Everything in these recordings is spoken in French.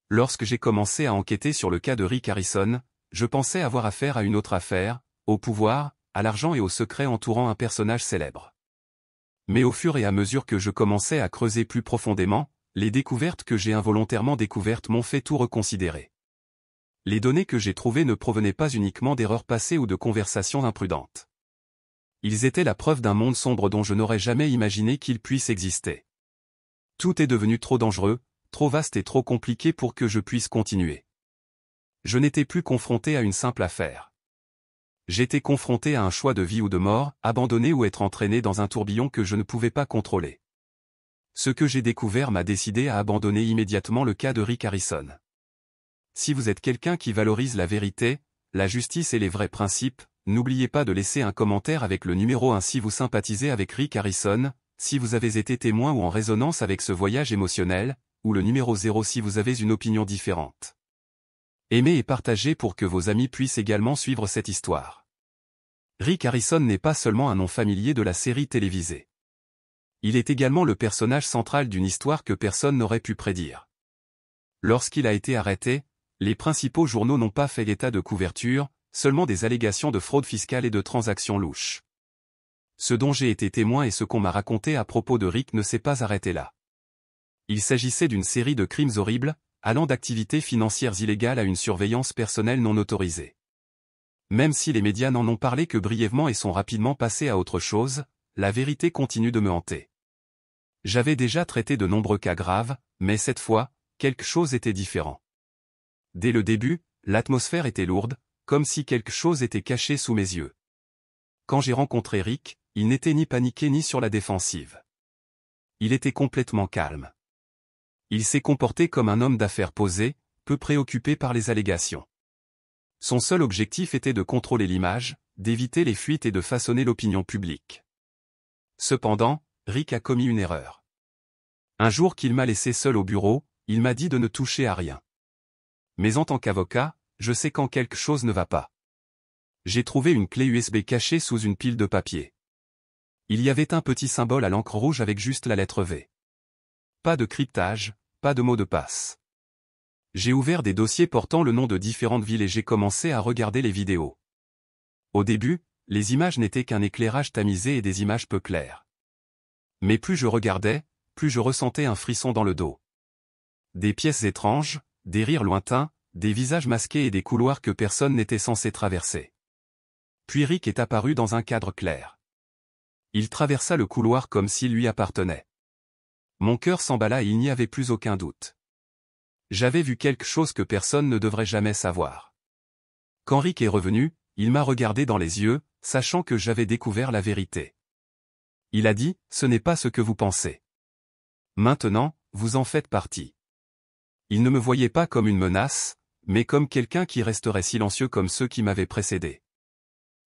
Lorsque j'ai commencé à enquêter sur le cas de Rick Harrison, je pensais avoir affaire à une autre affaire, au pouvoir, à l'argent et aux secrets entourant un personnage célèbre. Mais au fur et à mesure que je commençais à creuser plus profondément, les découvertes que j'ai involontairement découvertes m'ont fait tout reconsidérer. Les données que j'ai trouvées ne provenaient pas uniquement d'erreurs passées ou de conversations imprudentes. Ils étaient la preuve d'un monde sombre dont je n'aurais jamais imaginé qu'il puisse exister. Tout est devenu trop dangereux, trop vaste et trop compliqué pour que je puisse continuer. Je n'étais plus confronté à une simple affaire. J'étais confronté à un choix de vie ou de mort, abandonner ou être entraîné dans un tourbillon que je ne pouvais pas contrôler. Ce que j'ai découvert m'a décidé à abandonner immédiatement le cas de Rick Harrison. Si vous êtes quelqu'un qui valorise la vérité, la justice et les vrais principes, n'oubliez pas de laisser un commentaire avec le numéro 1 si vous sympathisez avec Rick Harrison, si vous avez été témoin ou en résonance avec ce voyage émotionnel, ou le numéro 0 si vous avez une opinion différente. Aimez et partagez pour que vos amis puissent également suivre cette histoire. Rick Harrison n'est pas seulement un nom familier de la série télévisée. Il est également le personnage central d'une histoire que personne n'aurait pu prédire. Lorsqu'il a été arrêté, les principaux journaux n'ont pas fait état de couverture, seulement des allégations de fraude fiscale et de transactions louches. Ce dont j'ai été témoin et ce qu'on m'a raconté à propos de Rick ne s'est pas arrêté là. Il s'agissait d'une série de crimes horribles, allant d'activités financières illégales à une surveillance personnelle non autorisée. Même si les médias n'en ont parlé que brièvement et sont rapidement passés à autre chose, la vérité continue de me hanter. J'avais déjà traité de nombreux cas graves, mais cette fois, quelque chose était différent. Dès le début, l'atmosphère était lourde, comme si quelque chose était caché sous mes yeux. Quand j'ai rencontré Rick, il n'était ni paniqué ni sur la défensive. Il était complètement calme. Il s'est comporté comme un homme d'affaires posé, peu préoccupé par les allégations. Son seul objectif était de contrôler l'image, d'éviter les fuites et de façonner l'opinion publique. Cependant, Rick a commis une erreur. Un jour qu'il m'a laissé seul au bureau, il m'a dit de ne toucher à rien. Mais en tant qu'avocat, je sais quand quelque chose ne va pas. J'ai trouvé une clé USB cachée sous une pile de papier. Il y avait un petit symbole à l'encre rouge avec juste la lettre V. Pas de cryptage, pas de mot de passe. J'ai ouvert des dossiers portant le nom de différentes villes et j'ai commencé à regarder les vidéos. Au début, les images n'étaient qu'un éclairage tamisé et des images peu claires. Mais plus je regardais, plus je ressentais un frisson dans le dos. Des pièces étranges, des rires lointains, des visages masqués et des couloirs que personne n'était censé traverser. Puis Rick est apparu dans un cadre clair. Il traversa le couloir comme s'il lui appartenait. Mon cœur s'emballa et il n'y avait plus aucun doute. J'avais vu quelque chose que personne ne devrait jamais savoir. Quand Rick est revenu, il m'a regardé dans les yeux, sachant que j'avais découvert la vérité. Il a dit, « Ce n'est pas ce que vous pensez. Maintenant, vous en faites partie. » Il ne me voyait pas comme une menace, mais comme quelqu'un qui resterait silencieux comme ceux qui m'avaient précédé.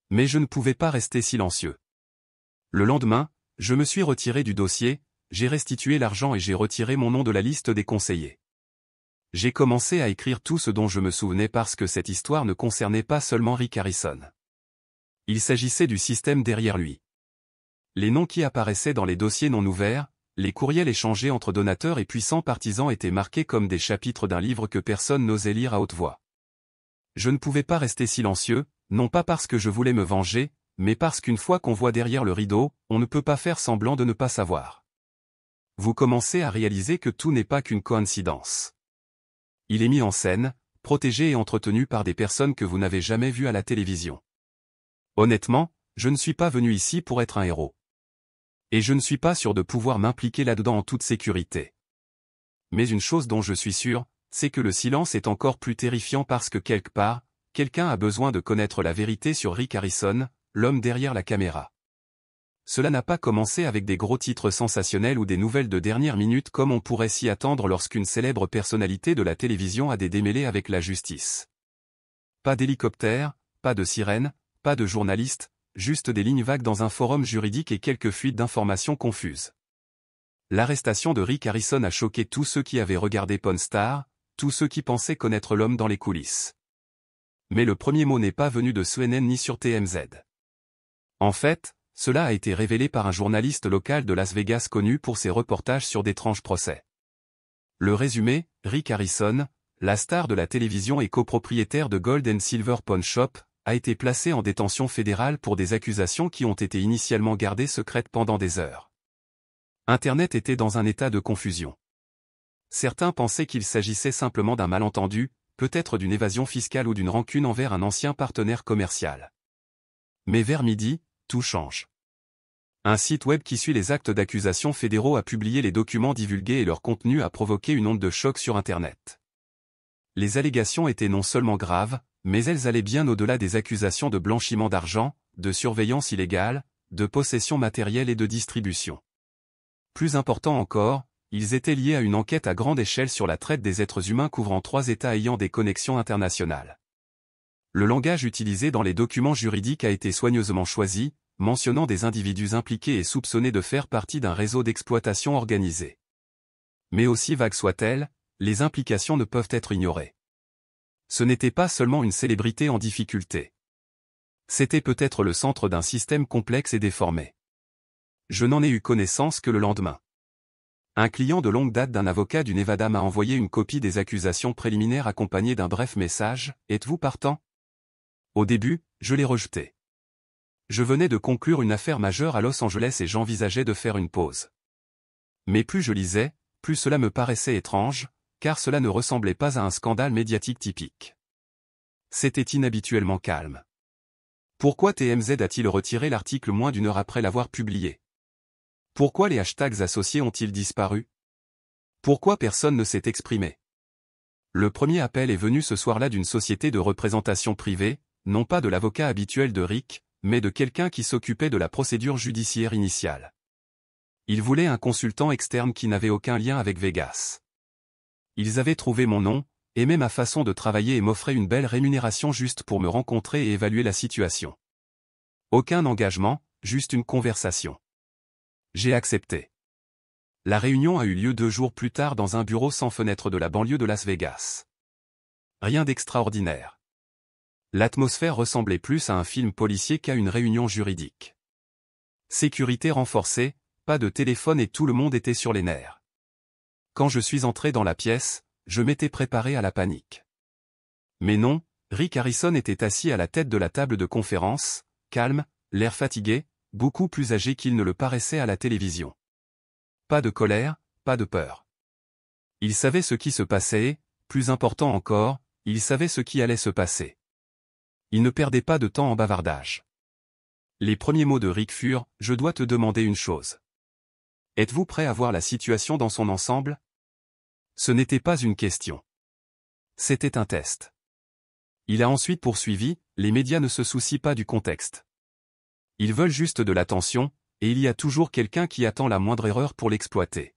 Mais je ne pouvais pas rester silencieux. Le lendemain, je me suis retiré du dossier, j'ai restitué l'argent et j'ai retiré mon nom de la liste des conseillers. J'ai commencé à écrire tout ce dont je me souvenais parce que cette histoire ne concernait pas seulement Rick Harrison. Il s'agissait du système derrière lui. Les noms qui apparaissaient dans les dossiers non ouverts, les courriels échangés entre donateurs et puissants partisans étaient marqués comme des chapitres d'un livre que personne n'osait lire à haute voix. Je ne pouvais pas rester silencieux, non pas parce que je voulais me venger, mais parce qu'une fois qu'on voit derrière le rideau, on ne peut pas faire semblant de ne pas savoir. Vous commencez à réaliser que tout n'est pas qu'une coïncidence. Il est mis en scène, protégé et entretenu par des personnes que vous n'avez jamais vues à la télévision. Honnêtement, je ne suis pas venu ici pour être un héros. Et je ne suis pas sûr de pouvoir m'impliquer là-dedans en toute sécurité. Mais une chose dont je suis sûr, c'est que le silence est encore plus terrifiant parce que quelque part, quelqu'un a besoin de connaître la vérité sur Rick Harrison, l'homme derrière la caméra. Cela n'a pas commencé avec des gros titres sensationnels ou des nouvelles de dernière minute comme on pourrait s'y attendre lorsqu'une célèbre personnalité de la télévision a des démêlés avec la justice. Pas d'hélicoptère, pas de sirène, pas de journalistes, juste des lignes vagues dans un forum juridique et quelques fuites d'informations confuses. L'arrestation de Rick Harrison a choqué tous ceux qui avaient regardé Pawn Stars, tous ceux qui pensaient connaître l'homme dans les coulisses. Mais le premier mot n'est pas venu de CNN ni sur TMZ. En fait, cela a été révélé par un journaliste local de Las Vegas connu pour ses reportages sur d'étranges procès. Le résumé, Rick Harrison, la star de la télévision et copropriétaire de Gold and Silver Pawn Shop, a été placé en détention fédérale pour des accusations qui ont été initialement gardées secrètes pendant des heures. Internet était dans un état de confusion. Certains pensaient qu'il s'agissait simplement d'un malentendu, peut-être d'une évasion fiscale ou d'une rancune envers un ancien partenaire commercial. Mais vers midi, tout change. Un site web qui suit les actes d'accusation fédéraux a publié les documents divulgués et leur contenu a provoqué une onde de choc sur Internet. Les allégations étaient non seulement graves, mais elles allaient bien au-delà des accusations de blanchiment d'argent, de surveillance illégale, de possession matérielle et de distribution. Plus important encore, ils étaient liés à une enquête à grande échelle sur la traite des êtres humains couvrant 3 États ayant des connexions internationales. Le langage utilisé dans les documents juridiques a été soigneusement choisi, mentionnant des individus impliqués et soupçonnés de faire partie d'un réseau d'exploitation organisé. Mais aussi vague soit-elle, les implications ne peuvent être ignorées. Ce n'était pas seulement une célébrité en difficulté. C'était peut-être le centre d'un système complexe et déformé. Je n'en ai eu connaissance que le lendemain. Un client de longue date d'un avocat du Nevada m'a envoyé une copie des accusations préliminaires accompagnée d'un bref message « Êtes-vous partant ?» Au début, je l'ai rejeté. Je venais de conclure une affaire majeure à Los Angeles et j'envisageais de faire une pause. Mais plus je lisais, plus cela me paraissait étrange, car cela ne ressemblait pas à un scandale médiatique typique. C'était inhabituellement calme. Pourquoi TMZ a-t-il retiré l'article moins d'une heure après l'avoir publié? Pourquoi les hashtags associés ont-ils disparu? Pourquoi personne ne s'est exprimé? Le premier appel est venu ce soir-là d'une société de représentation privée, non pas de l'avocat habituel de Rick, mais de quelqu'un qui s'occupait de la procédure judiciaire initiale. Ils voulaient un consultant externe qui n'avait aucun lien avec Vegas. Ils avaient trouvé mon nom, aimaient ma façon de travailler et m'offraient une belle rémunération juste pour me rencontrer et évaluer la situation. Aucun engagement, juste une conversation. J'ai accepté. La réunion a eu lieu 2 jours plus tard dans un bureau sans fenêtre de la banlieue de Las Vegas. Rien d'extraordinaire. L'atmosphère ressemblait plus à un film policier qu'à une réunion juridique. Sécurité renforcée, pas de téléphone et tout le monde était sur les nerfs. Quand je suis entré dans la pièce, je m'étais préparé à la panique. Mais non, Rick Harrison était assis à la tête de la table de conférence, calme, l'air fatigué, beaucoup plus âgé qu'il ne le paraissait à la télévision. Pas de colère, pas de peur. Il savait ce qui se passait et, plus important encore, il savait ce qui allait se passer. Il ne perdait pas de temps en bavardage. Les premiers mots de Rick furent « Je dois te demander une chose. Êtes-vous prêt à voir la situation dans son ensemble ?» Ce n'était pas une question. C'était un test. Il a ensuite poursuivi « Les médias ne se soucient pas du contexte. Ils veulent juste de l'attention, et il y a toujours quelqu'un qui attend la moindre erreur pour l'exploiter. »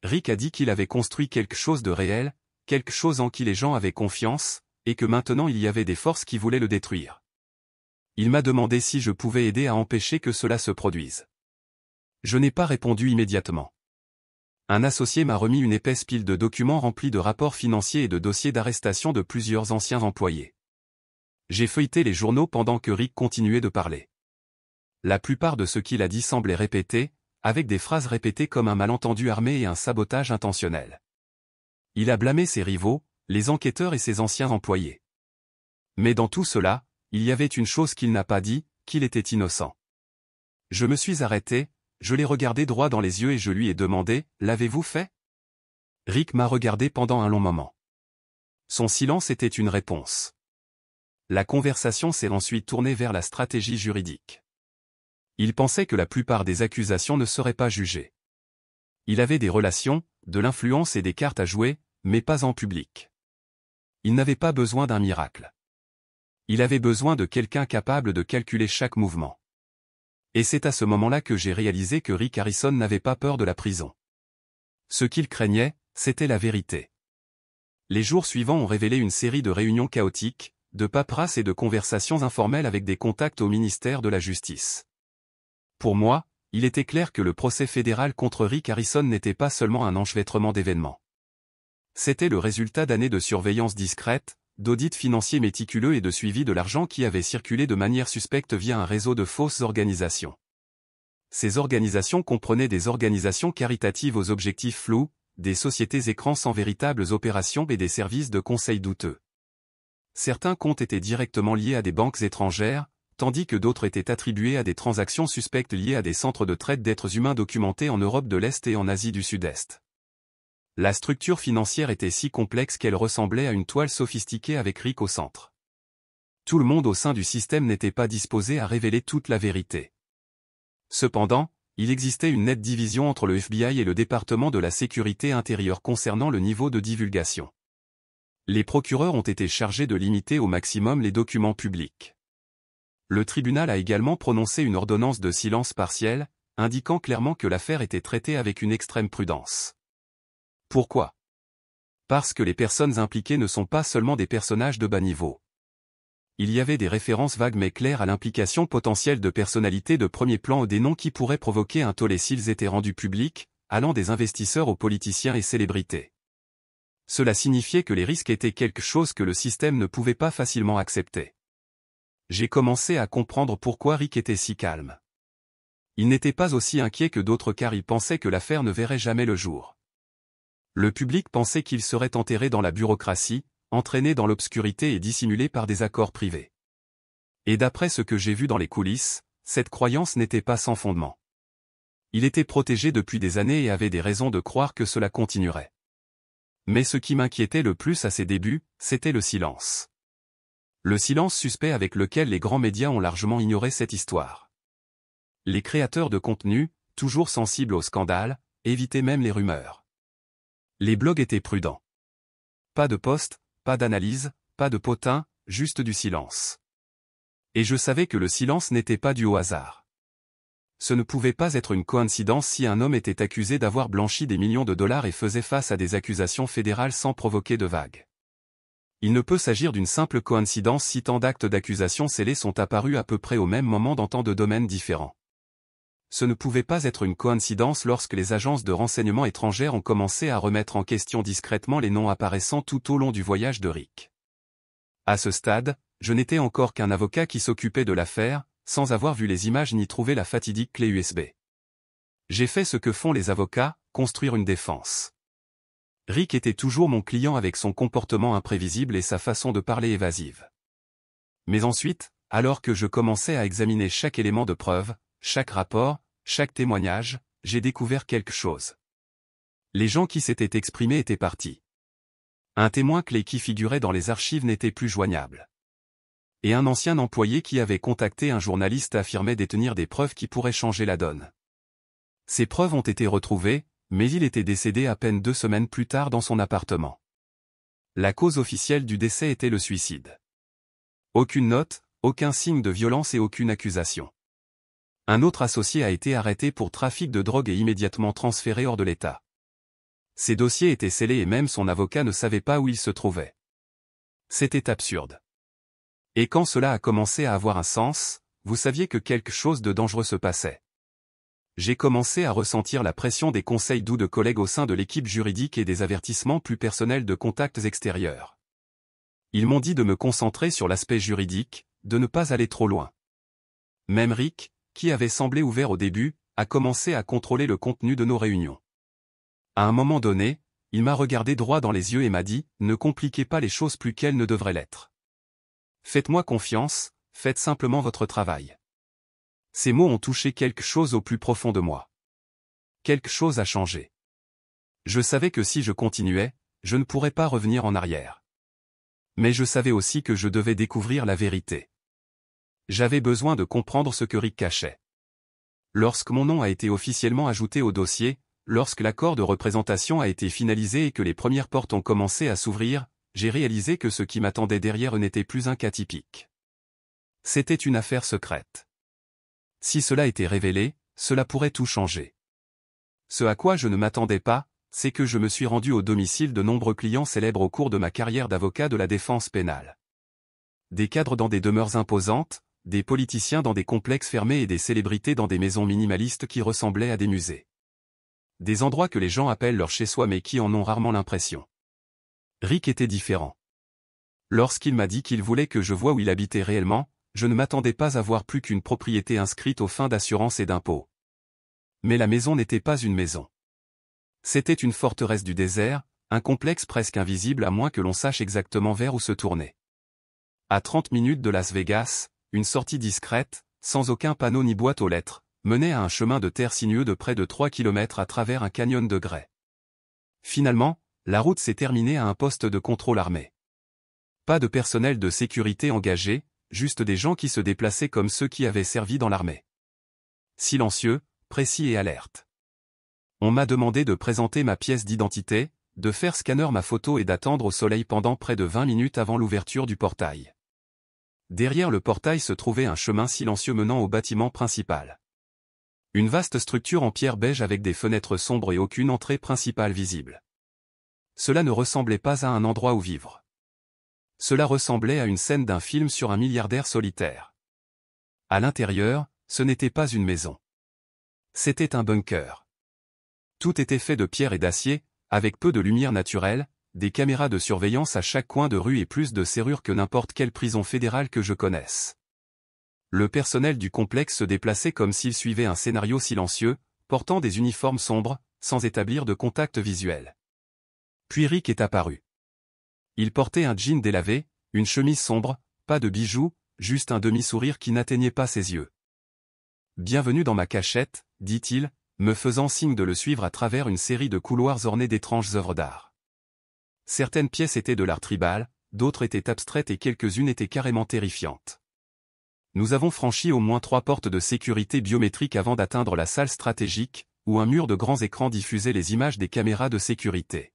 Rick a dit qu'il avait construit quelque chose de réel, quelque chose en qui les gens avaient confiance, et que maintenant il y avait des forces qui voulaient le détruire. Il m'a demandé si je pouvais aider à empêcher que cela se produise. Je n'ai pas répondu immédiatement. Un associé m'a remis une épaisse pile de documents remplis de rapports financiers et de dossiers d'arrestation de plusieurs anciens employés. J'ai feuilleté les journaux pendant que Rick continuait de parler. La plupart de ce qu'il a dit semblait répété, avec des phrases répétées comme un malentendu armé et un sabotage intentionnel. Il a blâmé ses rivaux, les enquêteurs et ses anciens employés. Mais dans tout cela, il y avait une chose qu'il n'a pas dit, qu'il était innocent. Je me suis arrêté, je l'ai regardé droit dans les yeux et je lui ai demandé « L'avez-vous fait ?» Rick m'a regardé pendant un long moment. Son silence était une réponse. La conversation s'est ensuite tournée vers la stratégie juridique. Il pensait que la plupart des accusations ne seraient pas jugées. Il avait des relations, de l'influence et des cartes à jouer, mais pas en public. Il n'avait pas besoin d'un miracle. Il avait besoin de quelqu'un capable de calculer chaque mouvement. Et c'est à ce moment-là que j'ai réalisé que Rick Harrison n'avait pas peur de la prison. Ce qu'il craignait, c'était la vérité. Les jours suivants ont révélé une série de réunions chaotiques, de paperasses et de conversations informelles avec des contacts au ministère de la Justice. Pour moi, il était clair que le procès fédéral contre Rick Harrison n'était pas seulement un enchevêtrement d'événements. C'était le résultat d'années de surveillance discrète, d'audits financiers méticuleux et de suivi de l'argent qui avait circulé de manière suspecte via un réseau de fausses organisations. Ces organisations comprenaient des organisations caritatives aux objectifs flous, des sociétés écrans sans véritables opérations et des services de conseil douteux. Certains comptes étaient directement liés à des banques étrangères, tandis que d'autres étaient attribués à des transactions suspectes liées à des centres de traite d'êtres humains documentés en Europe de l'Est et en Asie du Sud-Est. La structure financière était si complexe qu'elle ressemblait à une toile sophistiquée avec Rick au centre. Tout le monde au sein du système n'était pas disposé à révéler toute la vérité. Cependant, il existait une nette division entre le FBI et le département de la sécurité intérieure concernant le niveau de divulgation. Les procureurs ont été chargés de limiter au maximum les documents publics. Le tribunal a également prononcé une ordonnance de silence partiel, indiquant clairement que l'affaire était traitée avec une extrême prudence. Pourquoi? Parce que les personnes impliquées ne sont pas seulement des personnages de bas niveau. Il y avait des références vagues mais claires à l'implication potentielle de personnalités de premier plan ou des noms qui pourraient provoquer un tollé s'ils étaient rendus publics, allant des investisseurs aux politiciens et célébrités. Cela signifiait que les risques étaient quelque chose que le système ne pouvait pas facilement accepter. J'ai commencé à comprendre pourquoi Rick était si calme. Il n'était pas aussi inquiet que d'autres car il pensait que l'affaire ne verrait jamais le jour. Le public pensait qu'il serait enterré dans la bureaucratie, entraîné dans l'obscurité et dissimulé par des accords privés. Et d'après ce que j'ai vu dans les coulisses, cette croyance n'était pas sans fondement. Il était protégé depuis des années et avait des raisons de croire que cela continuerait. Mais ce qui m'inquiétait le plus à ses débuts, c'était le silence. Le silence suspect avec lequel les grands médias ont largement ignoré cette histoire. Les créateurs de contenu, toujours sensibles au scandale, évitaient même les rumeurs. Les blogs étaient prudents. Pas de posts, pas d'analyse, pas de potins, juste du silence. Et je savais que le silence n'était pas dû au hasard. Ce ne pouvait pas être une coïncidence si un homme était accusé d'avoir blanchi des millions de dollars et faisait face à des accusations fédérales sans provoquer de vagues. Il ne peut s'agir d'une simple coïncidence si tant d'actes d'accusation scellés sont apparus à peu près au même moment dans tant de domaines différents. Ce ne pouvait pas être une coïncidence lorsque les agences de renseignement étrangères ont commencé à remettre en question discrètement les noms apparaissant tout au long du voyage de Rick. À ce stade, je n'étais encore qu'un avocat qui s'occupait de l'affaire, sans avoir vu les images ni trouvé la fatidique clé USB. J'ai fait ce que font les avocats, construire une défense. Rick était toujours mon client avec son comportement imprévisible et sa façon de parler évasive. Mais ensuite, alors que je commençais à examiner chaque élément de preuve, chaque rapport, chaque témoignage, j'ai découvert quelque chose. Les gens qui s'étaient exprimés étaient partis. Un témoin clé qui figurait dans les archives n'était plus joignable. Et un ancien employé qui avait contacté un journaliste affirmait détenir des preuves qui pourraient changer la donne. Ces preuves ont été retrouvées, mais il était décédé à peine 2 semaines plus tard dans son appartement. La cause officielle du décès était le suicide. Aucune note, aucun signe de violence et aucune accusation. Un autre associé a été arrêté pour trafic de drogue et immédiatement transféré hors de l'État. Ses dossiers étaient scellés et même son avocat ne savait pas où il se trouvait. C'était absurde. Et quand cela a commencé à avoir un sens, vous saviez que quelque chose de dangereux se passait. J'ai commencé à ressentir la pression des conseils doux de collègues au sein de l'équipe juridique et des avertissements plus personnels de contacts extérieurs. Ils m'ont dit de me concentrer sur l'aspect juridique, de ne pas aller trop loin. Même Rick, qui avait semblé ouvert au début, a commencé à contrôler le contenu de nos réunions. À un moment donné, il m'a regardé droit dans les yeux et m'a dit « Ne compliquez pas les choses plus qu'elles ne devraient l'être. Faites-moi confiance, faites simplement votre travail. » Ces mots ont touché quelque chose au plus profond de moi. Quelque chose a changé. Je savais que si je continuais, je ne pourrais pas revenir en arrière. Mais je savais aussi que je devais découvrir la vérité. J'avais besoin de comprendre ce que Rick cachait. Lorsque mon nom a été officiellement ajouté au dossier, lorsque l'accord de représentation a été finalisé et que les premières portes ont commencé à s'ouvrir, j'ai réalisé que ce qui m'attendait derrière n'était plus un cas typique. C'était une affaire secrète. Si cela était révélé, cela pourrait tout changer. Ce à quoi je ne m'attendais pas, c'est que je me suis rendu au domicile de nombreux clients célèbres au cours de ma carrière d'avocat de la défense pénale. Des cadres dans des demeures imposantes, des politiciens dans des complexes fermés et des célébrités dans des maisons minimalistes qui ressemblaient à des musées. Des endroits que les gens appellent leur chez-soi mais qui en ont rarement l'impression. Rick était différent. Lorsqu'il m'a dit qu'il voulait que je voie où il habitait réellement, je ne m'attendais pas à voir plus qu'une propriété inscrite aux fins d'assurance et d'impôts. Mais la maison n'était pas une maison. C'était une forteresse du désert, un complexe presque invisible à moins que l'on sache exactement vers où se tourner. À 30 minutes de Las Vegas, une sortie discrète, sans aucun panneau ni boîte aux lettres, menait à un chemin de terre sinueux de près de 3 km à travers un canyon de grès. Finalement, la route s'est terminée à un poste de contrôle armé. Pas de personnel de sécurité engagé, juste des gens qui se déplaçaient comme ceux qui avaient servi dans l'armée. Silencieux, précis et alerte. On m'a demandé de présenter ma pièce d'identité, de faire scanner ma photo et d'attendre au soleil pendant près de 20 minutes avant l'ouverture du portail. Derrière le portail se trouvait un chemin silencieux menant au bâtiment principal. Une vaste structure en pierre beige avec des fenêtres sombres et aucune entrée principale visible. Cela ne ressemblait pas à un endroit où vivre. Cela ressemblait à une scène d'un film sur un milliardaire solitaire. À l'intérieur, ce n'était pas une maison. C'était un bunker. Tout était fait de pierre et d'acier, avec peu de lumière naturelle, des caméras de surveillance à chaque coin de rue et plus de serrures que n'importe quelle prison fédérale que je connaisse. Le personnel du complexe se déplaçait comme s'il suivait un scénario silencieux, portant des uniformes sombres, sans établir de contact visuel. Puis Rick est apparu. Il portait un jean délavé, une chemise sombre, pas de bijoux, juste un demi-sourire qui n'atteignait pas ses yeux. « Bienvenue dans ma cachette », dit-il, me faisant signe de le suivre à travers une série de couloirs ornés d'étranges œuvres d'art. Certaines pièces étaient de l'art tribal, d'autres étaient abstraites et quelques-unes étaient carrément terrifiantes. Nous avons franchi au moins 3 portes de sécurité biométrique avant d'atteindre la salle stratégique, où un mur de grands écrans diffusait les images des caméras de sécurité.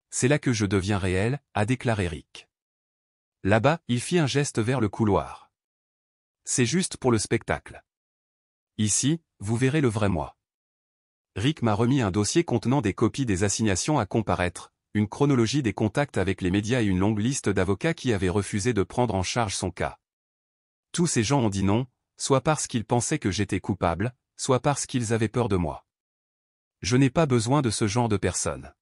C'est là que je deviens réel, a déclaré Rick. Là-bas, il fit un geste vers le couloir. C'est juste pour le spectacle. Ici, vous verrez le vrai moi. Rick m'a remis un dossier contenant des copies des assignations à comparaître, une chronologie des contacts avec les médias et une longue liste d'avocats qui avaient refusé de prendre en charge son cas. Tous ces gens ont dit non, soit parce qu'ils pensaient que j'étais coupable, soit parce qu'ils avaient peur de moi. Je n'ai pas besoin de ce genre de personne.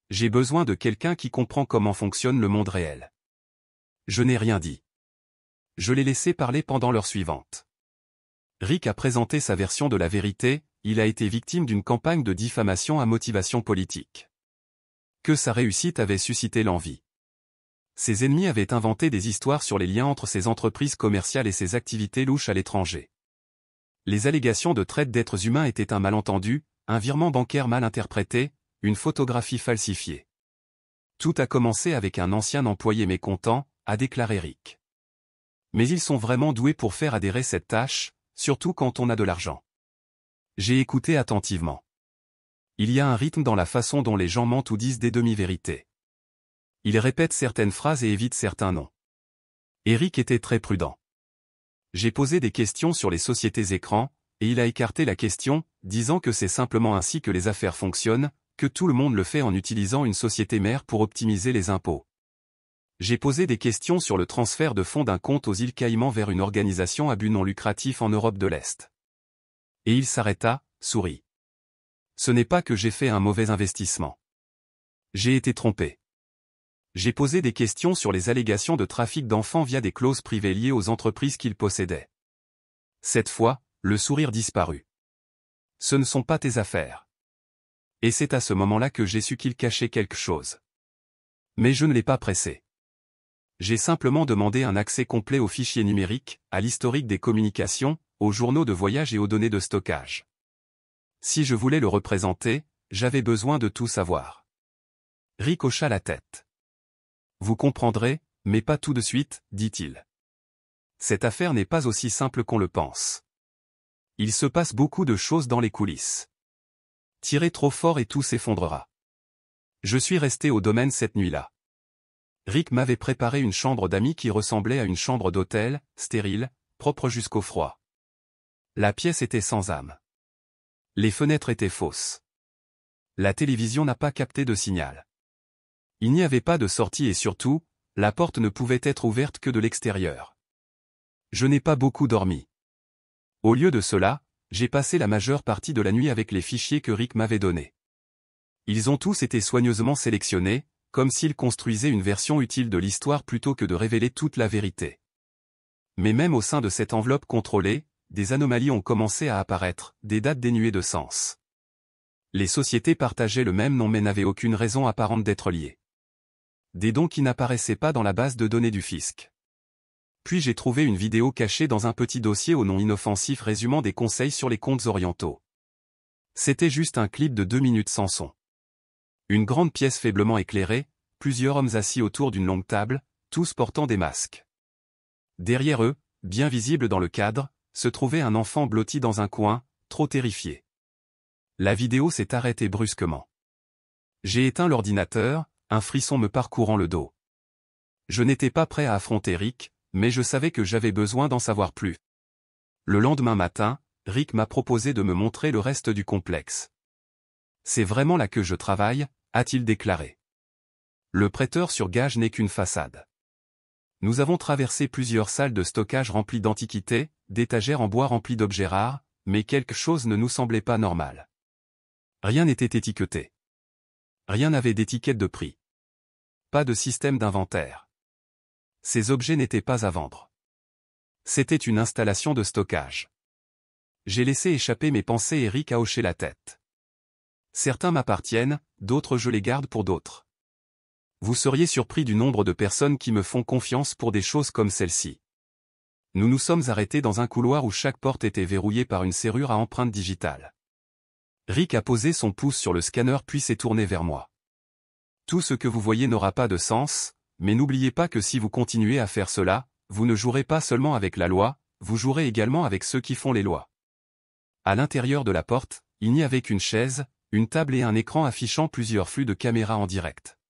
J'ai besoin de quelqu'un qui comprend comment fonctionne le monde réel. Je n'ai rien dit. Je l'ai laissé parler pendant l'heure suivante. Rick a présenté sa version de la vérité, il a été victime d'une campagne de diffamation à motivation politique. Que sa réussite avait suscité l'envie. Ses ennemis avaient inventé des histoires sur les liens entre ses entreprises commerciales et ses activités louches à l'étranger. Les allégations de traite d'êtres humains étaient un malentendu, un virement bancaire mal interprété, une photographie falsifiée. Tout a commencé avec un ancien employé mécontent, a déclaré Rick. Mais ils sont vraiment doués pour faire adhérer cette tâche, surtout quand on a de l'argent. J'ai écouté attentivement. Il y a un rythme dans la façon dont les gens mentent ou disent des demi-vérités. Ils répètent certaines phrases et évitent certains noms. Rick était très prudent. J'ai posé des questions sur les sociétés écrans, et il a écarté la question, disant que c'est simplement ainsi que les affaires fonctionnent, que tout le monde le fait en utilisant une société mère pour optimiser les impôts. J'ai posé des questions sur le transfert de fonds d'un compte aux îles Caïmans vers une organisation à but non lucratif en Europe de l'Est. Et il s'arrêta, sourit. Ce n'est pas que j'ai fait un mauvais investissement. J'ai été trompé. J'ai posé des questions sur les allégations de trafic d'enfants via des clauses privées liées aux entreprises qu'il possédait. Cette fois, le sourire disparut. Ce ne sont pas tes affaires. Et c'est à ce moment-là que j'ai su qu'il cachait quelque chose. Mais je ne l'ai pas pressé. J'ai simplement demandé un accès complet aux fichiers numériques, à l'historique des communications, aux journaux de voyage et aux données de stockage. Si je voulais le représenter, j'avais besoin de tout savoir. Rick hocha la tête. Vous comprendrez, mais pas tout de suite, dit-il. Cette affaire n'est pas aussi simple qu'on le pense. Il se passe beaucoup de choses dans les coulisses. Tirez trop fort et tout s'effondrera. Je suis resté au domaine cette nuit-là. Rick m'avait préparé une chambre d'amis qui ressemblait à une chambre d'hôtel, stérile, propre jusqu'au froid. La pièce était sans âme. Les fenêtres étaient fausses. La télévision n'a pas capté de signal. Il n'y avait pas de sortie et surtout, la porte ne pouvait être ouverte que de l'extérieur. Je n'ai pas beaucoup dormi. Au lieu de cela, j'ai passé la majeure partie de la nuit avec les fichiers que Rick m'avait donnés. Ils ont tous été soigneusement sélectionnés, comme s'il construisait une version utile de l'histoire plutôt que de révéler toute la vérité. Mais même au sein de cette enveloppe contrôlée, des anomalies ont commencé à apparaître, des dates dénuées de sens. Les sociétés partageaient le même nom mais n'avaient aucune raison apparente d'être liées. Des dons qui n'apparaissaient pas dans la base de données du fisc. Puis j'ai trouvé une vidéo cachée dans un petit dossier au nom inoffensif résumant des conseils sur les comptes orientaux. C'était juste un clip de 2 minutes sans son. Une grande pièce faiblement éclairée, plusieurs hommes assis autour d'une longue table, tous portant des masques. Derrière eux, bien visible dans le cadre, se trouvait un enfant blotti dans un coin, trop terrifié. La vidéo s'est arrêtée brusquement. J'ai éteint l'ordinateur, un frisson me parcourant le dos. Je n'étais pas prêt à affronter Rick, mais je savais que j'avais besoin d'en savoir plus. Le lendemain matin, Rick m'a proposé de me montrer le reste du complexe. C'est vraiment là que je travaille, a-t-il déclaré. Le prêteur sur gage n'est qu'une façade. Nous avons traversé plusieurs salles de stockage remplies d'antiquités, d'étagères en bois remplies d'objets rares, mais quelque chose ne nous semblait pas normal. Rien n'était étiqueté. Rien n'avait d'étiquette de prix. Pas de système d'inventaire. Ces objets n'étaient pas à vendre. C'était une installation de stockage. J'ai laissé échapper mes pensées et Rick a hoché la tête. Certains m'appartiennent, d'autres je les garde pour d'autres. Vous seriez surpris du nombre de personnes qui me font confiance pour des choses comme celle-ci. Nous nous sommes arrêtés dans un couloir où chaque porte était verrouillée par une serrure à empreinte digitale. Rick a posé son pouce sur le scanner puis s'est tourné vers moi. Tout ce que vous voyez n'aura pas de sens, mais n'oubliez pas que si vous continuez à faire cela, vous ne jouerez pas seulement avec la loi, vous jouerez également avec ceux qui font les lois. À l'intérieur de la porte, il n'y avait qu'une chaise, une table et un écran affichant plusieurs flux de caméras en direct.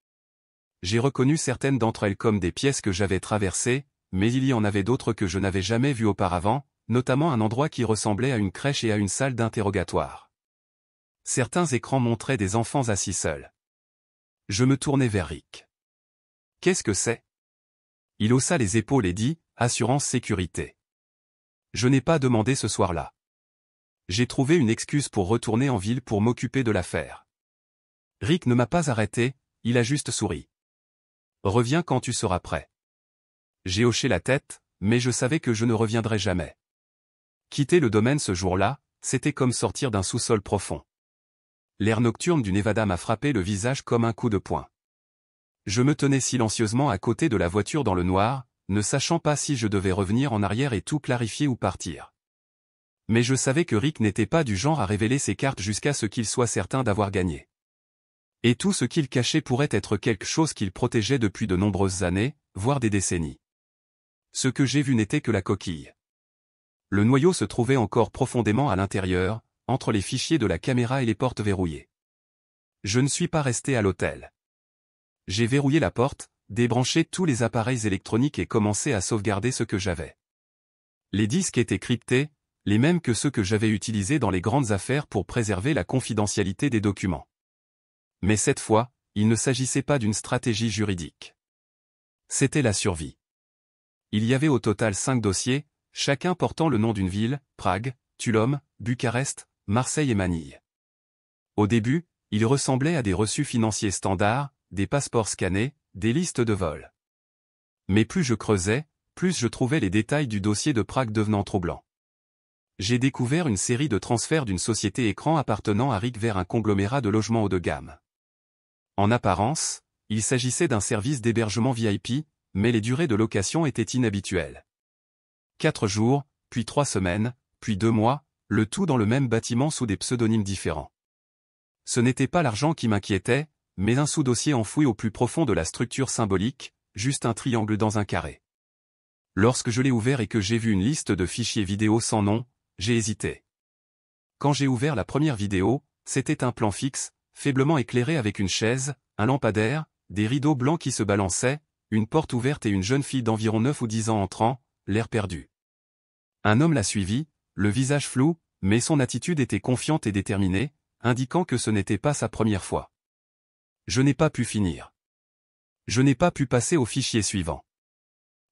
J'ai reconnu certaines d'entre elles comme des pièces que j'avais traversées, mais il y en avait d'autres que je n'avais jamais vues auparavant, notamment un endroit qui ressemblait à une crèche et à une salle d'interrogatoire. Certains écrans montraient des enfants assis seuls. Je me tournai vers Rick. « Qu'est-ce que c'est ?» Il haussa les épaules et dit, « Assurance sécurité. » Je n'ai pas demandé ce soir-là. J'ai trouvé une excuse pour retourner en ville pour m'occuper de l'affaire. Rick ne m'a pas arrêté, il a juste souri. « Reviens quand tu seras prêt. » J'ai hoché la tête, mais je savais que je ne reviendrais jamais. Quitter le domaine ce jour-là, c'était comme sortir d'un sous-sol profond. L'air nocturne du Nevada m'a frappé le visage comme un coup de poing. Je me tenais silencieusement à côté de la voiture dans le noir, ne sachant pas si je devais revenir en arrière et tout clarifier ou partir. Mais je savais que Rick n'était pas du genre à révéler ses cartes jusqu'à ce qu'il soit certain d'avoir gagné. Et tout ce qu'il cachait pourrait être quelque chose qu'il protégeait depuis de nombreuses années, voire des décennies. Ce que j'ai vu n'était que la coquille. Le noyau se trouvait encore profondément à l'intérieur, entre les fichiers de la caméra et les portes verrouillées. Je ne suis pas resté à l'hôtel. J'ai verrouillé la porte, débranché tous les appareils électroniques et commencé à sauvegarder ce que j'avais. Les disques étaient cryptés, les mêmes que ceux que j'avais utilisés dans les grandes affaires pour préserver la confidentialité des documents. Mais cette fois, il ne s'agissait pas d'une stratégie juridique. C'était la survie. Il y avait au total 5 dossiers, chacun portant le nom d'une ville, Prague, Tulum, Bucarest, Marseille et Manille. Au début, ils ressemblaient à des reçus financiers standards, des passeports scannés, des listes de vol. Mais plus je creusais, plus je trouvais les détails du dossier de Prague devenant troublants. J'ai découvert une série de transferts d'une société écran appartenant à Rick vers un conglomérat de logements haut de gamme. En apparence, il s'agissait d'un service d'hébergement VIP, mais les durées de location étaient inhabituelles. 4 jours, puis 3 semaines, puis 2 mois, le tout dans le même bâtiment sous des pseudonymes différents. Ce n'était pas l'argent qui m'inquiétait, mais un sous-dossier enfoui au plus profond de la structure symbolique, juste un triangle dans un carré. Lorsque je l'ai ouvert et que j'ai vu une liste de fichiers vidéo sans nom, j'ai hésité. Quand j'ai ouvert la première vidéo, c'était un plan fixe, faiblement éclairé avec une chaise, un lampadaire, des rideaux blancs qui se balançaient, une porte ouverte et une jeune fille d'environ 9 ou 10 ans entrant, l'air perdu. Un homme l'a suivi, le visage flou, mais son attitude était confiante et déterminée, indiquant que ce n'était pas sa première fois. Je n'ai pas pu finir. Je n'ai pas pu passer au fichier suivant.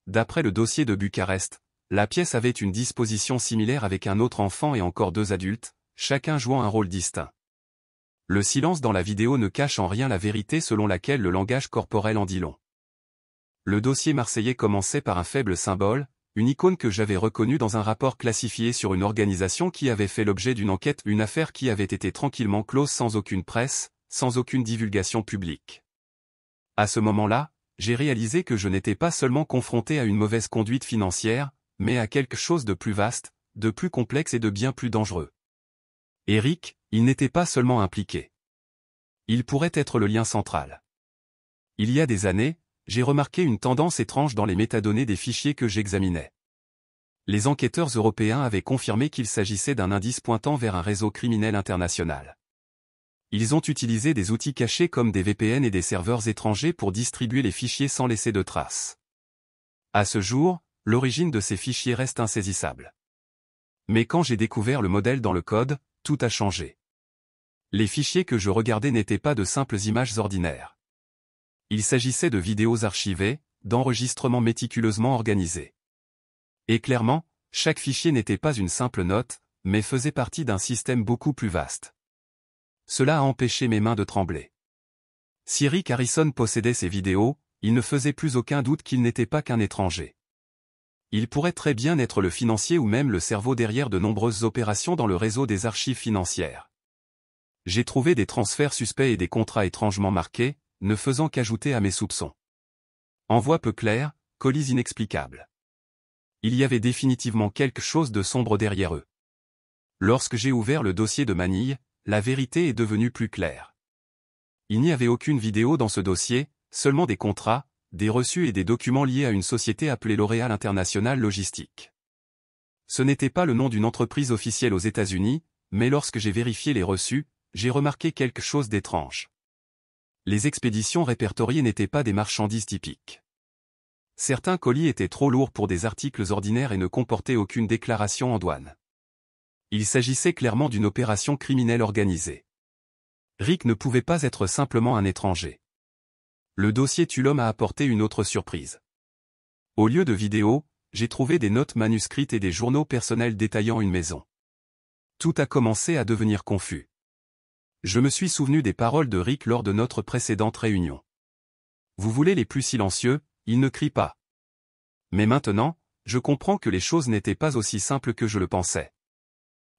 D'après le dossier de Bucarest, la pièce avait une disposition similaire avec un autre enfant et encore 2 adultes, chacun jouant un rôle distinct. Le silence dans la vidéo ne cache en rien la vérité selon laquelle le langage corporel en dit long. Le dossier marseillais commençait par un faible symbole, une icône que j'avais reconnue dans un rapport classifié sur une organisation qui avait fait l'objet d'une enquête, une affaire qui avait été tranquillement close sans aucune presse, sans aucune divulgation publique. À ce moment-là, j'ai réalisé que je n'étais pas seulement confronté à une mauvaise conduite financière, mais à quelque chose de plus vaste, de plus complexe et de bien plus dangereux. Eric, il n'était pas seulement impliqué. Il pourrait être le lien central. Il y a des années, j'ai remarqué une tendance étrange dans les métadonnées des fichiers que j'examinais. Les enquêteurs européens avaient confirmé qu'il s'agissait d'un indice pointant vers un réseau criminel international. Ils ont utilisé des outils cachés comme des VPN et des serveurs étrangers pour distribuer les fichiers sans laisser de traces. À ce jour, l'origine de ces fichiers reste insaisissable. Mais quand j'ai découvert le modèle dans le code, tout a changé. Les fichiers que je regardais n'étaient pas de simples images ordinaires. Il s'agissait de vidéos archivées, d'enregistrements méticuleusement organisés. Et clairement, chaque fichier n'était pas une simple note, mais faisait partie d'un système beaucoup plus vaste. Cela a empêché mes mains de trembler. Si Rick Harrison possédait ces vidéos, il ne faisait plus aucun doute qu'il n'était pas qu'un étranger. Il pourrait très bien être le financier ou même le cerveau derrière de nombreuses opérations dans le réseau des archives financières. J'ai trouvé des transferts suspects et des contrats étrangement marqués, ne faisant qu'ajouter à mes soupçons. Envoi peu clair, colis inexplicables. Il y avait définitivement quelque chose de sombre derrière eux. Lorsque j'ai ouvert le dossier de Manille, la vérité est devenue plus claire. Il n'y avait aucune vidéo dans ce dossier, seulement des contrats, des reçus et des documents liés à une société appelée L'Oréal International Logistique. Ce n'était pas le nom d'une entreprise officielle aux États-Unis, mais lorsque j'ai vérifié les reçus, j'ai remarqué quelque chose d'étrange. Les expéditions répertoriées n'étaient pas des marchandises typiques. Certains colis étaient trop lourds pour des articles ordinaires et ne comportaient aucune déclaration en douane. Il s'agissait clairement d'une opération criminelle organisée. Rick ne pouvait pas être simplement un étranger. Le dossier Tulum a apporté une autre surprise. Au lieu de vidéos, j'ai trouvé des notes manuscrites et des journaux personnels détaillant une maison. Tout a commencé à devenir confus. Je me suis souvenu des paroles de Rick lors de notre précédente réunion. Vous voulez les plus silencieux, ils ne crient pas. Mais maintenant, je comprends que les choses n'étaient pas aussi simples que je le pensais.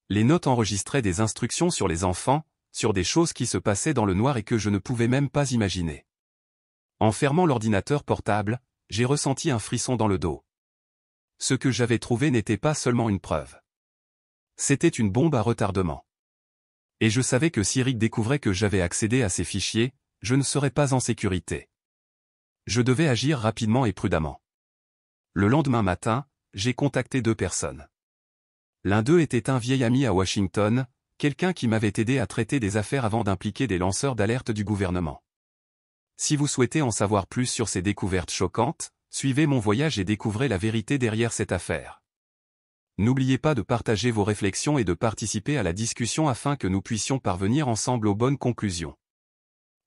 Les notes enregistraient des instructions sur les enfants, sur des choses qui se passaient dans le noir et que je ne pouvais même pas imaginer. En fermant l'ordinateur portable, j'ai ressenti un frisson dans le dos. Ce que j'avais trouvé n'était pas seulement une preuve. C'était une bombe à retardement. Et je savais que si Rick découvrait que j'avais accédé à ces fichiers, je ne serais pas en sécurité. Je devais agir rapidement et prudemment. Le lendemain matin, j'ai contacté 2 personnes. L'un d'eux était un vieil ami à Washington, quelqu'un qui m'avait aidé à traiter des affaires avant d'impliquer des lanceurs d'alerte du gouvernement. Si vous souhaitez en savoir plus sur ces découvertes choquantes, suivez mon voyage et découvrez la vérité derrière cette affaire. N'oubliez pas de partager vos réflexions et de participer à la discussion afin que nous puissions parvenir ensemble aux bonnes conclusions.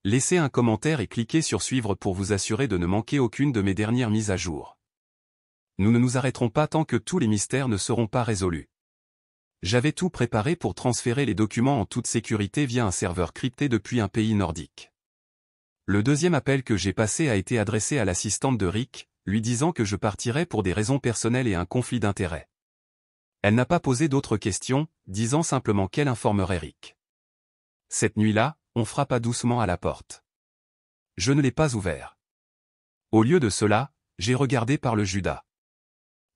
Laissez un commentaire et cliquez sur suivre pour vous assurer de ne manquer aucune de mes dernières mises à jour. Nous ne nous arrêterons pas tant que tous les mystères ne seront pas résolus. J'avais tout préparé pour transférer les documents en toute sécurité via un serveur crypté depuis un pays nordique. Le deuxième appel que j'ai passé a été adressé à l'assistante de Rick, lui disant que je partirais pour des raisons personnelles et un conflit d'intérêts. Elle n'a pas posé d'autres questions, disant simplement qu'elle informerait Rick. Cette nuit-là, on frappa doucement à la porte. Je ne l'ai pas ouvert. Au lieu de cela, j'ai regardé par le Judas.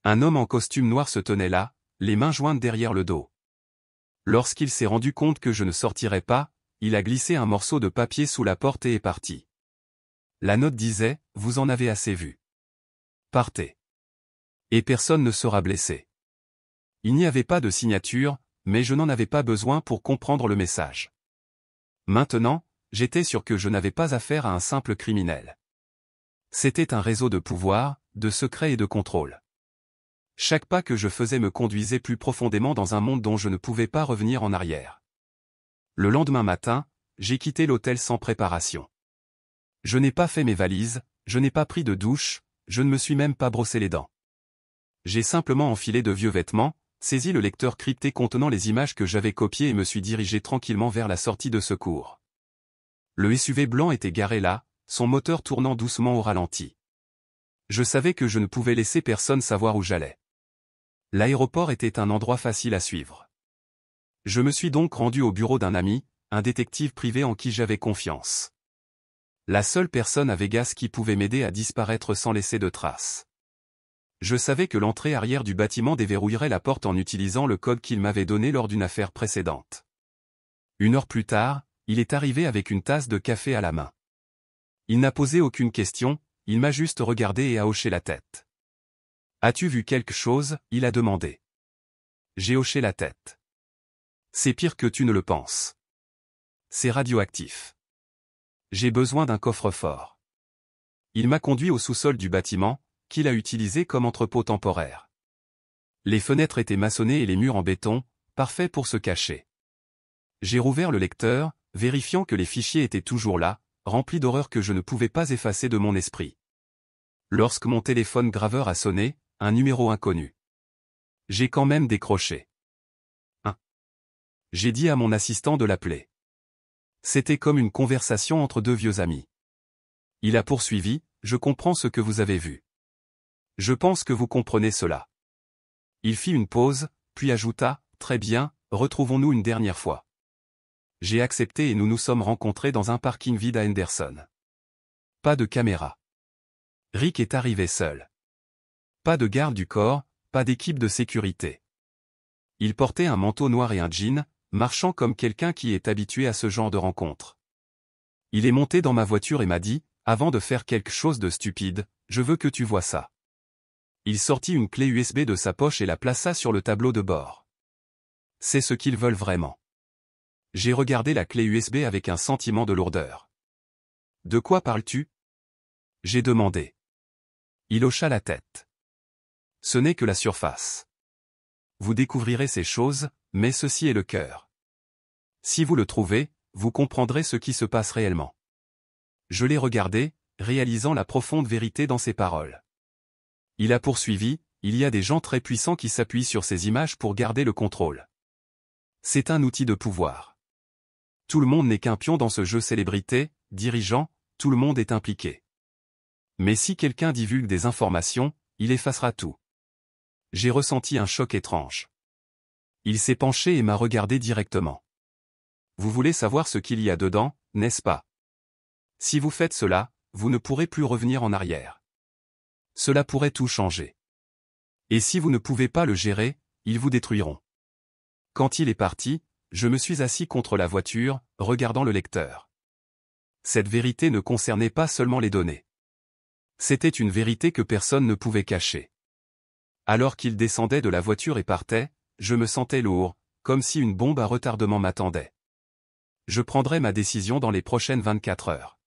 Un homme en costume noir se tenait là, les mains jointes derrière le dos. Lorsqu'il s'est rendu compte que je ne sortirais pas, il a glissé un morceau de papier sous la porte et est parti. La note disait « Vous en avez assez vu. Partez. Et personne ne sera blessé. » Il n'y avait pas de signature, mais je n'en avais pas besoin pour comprendre le message. Maintenant, j'étais sûr que je n'avais pas affaire à un simple criminel. C'était un réseau de pouvoir, de secrets et de contrôle. Chaque pas que je faisais me conduisait plus profondément dans un monde dont je ne pouvais pas revenir en arrière. Le lendemain matin, j'ai quitté l'hôtel sans préparation. Je n'ai pas fait mes valises, je n'ai pas pris de douche, je ne me suis même pas brossé les dents. J'ai simplement enfilé de vieux vêtements, saisi le lecteur crypté contenant les images que j'avais copiées et me suis dirigé tranquillement vers la sortie de secours. Le SUV blanc était garé là, son moteur tournant doucement au ralenti. Je savais que je ne pouvais laisser personne savoir où j'allais. L'aéroport était un endroit facile à suivre. Je me suis donc rendu au bureau d'un ami, un détective privé en qui j'avais confiance. La seule personne à Vegas qui pouvait m'aider à disparaître sans laisser de traces. Je savais que l'entrée arrière du bâtiment déverrouillerait la porte en utilisant le code qu'il m'avait donné lors d'une affaire précédente. 1 heure plus tard, il est arrivé avec une tasse de café à la main. Il n'a posé aucune question, il m'a juste regardé et a hoché la tête. « As-tu vu quelque chose ?» il a demandé. J'ai hoché la tête. C'est pire que tu ne le penses. C'est radioactif. J'ai besoin d'un coffre-fort. Il m'a conduit au sous-sol du bâtiment, qu'il a utilisé comme entrepôt temporaire. Les fenêtres étaient maçonnées et les murs en béton, parfaits pour se cacher. J'ai rouvert le lecteur, vérifiant que les fichiers étaient toujours là, remplis d'horreurs que je ne pouvais pas effacer de mon esprit. Lorsque mon téléphone graveur a sonné, un numéro inconnu. J'ai quand même décroché. J'ai dit à mon assistant de l'appeler. C'était comme une conversation entre 2 vieux amis. Il a poursuivi, « Je comprends ce que vous avez vu. Je pense que vous comprenez cela. » Il fit une pause, puis ajouta, « Très bien, retrouvons-nous une dernière fois. » J'ai accepté et nous nous sommes rencontrés dans un parking vide à Henderson. Pas de caméra. Rick est arrivé seul. Pas de garde du corps, pas d'équipe de sécurité. Il portait un manteau noir et un jean, marchant comme quelqu'un qui est habitué à ce genre de rencontre. Il est monté dans ma voiture et m'a dit, avant de faire quelque chose de stupide, « Je veux que tu vois ça. » Il sortit une clé USB de sa poche et la plaça sur le tableau de bord. C'est ce qu'ils veulent vraiment. J'ai regardé la clé USB avec un sentiment de lourdeur. « De quoi parles-tu » j'ai demandé. Il hocha la tête. Ce n'est que la surface. Vous découvrirez ces choses, mais ceci est le cœur. Si vous le trouvez, vous comprendrez ce qui se passe réellement. Je l'ai regardé, réalisant la profonde vérité dans ses paroles. Il a poursuivi, il y a des gens très puissants qui s'appuient sur ces images pour garder le contrôle. C'est un outil de pouvoir. Tout le monde n'est qu'un pion dans ce jeu célébrité, dirigeant, tout le monde est impliqué. Mais si quelqu'un divulgue des informations, il effacera tout. J'ai ressenti un choc étrange. Il s'est penché et m'a regardé directement. Vous voulez savoir ce qu'il y a dedans, n'est-ce pas? Si vous faites cela, vous ne pourrez plus revenir en arrière. Cela pourrait tout changer. Et si vous ne pouvez pas le gérer, ils vous détruiront. Quand il est parti, je me suis assis contre la voiture, regardant le lecteur. Cette vérité ne concernait pas seulement les données. C'était une vérité que personne ne pouvait cacher. Alors qu'il descendait de la voiture et partait, je me sentais lourd, comme si une bombe à retardement m'attendait. Je prendrais ma décision dans les prochaines 24 heures.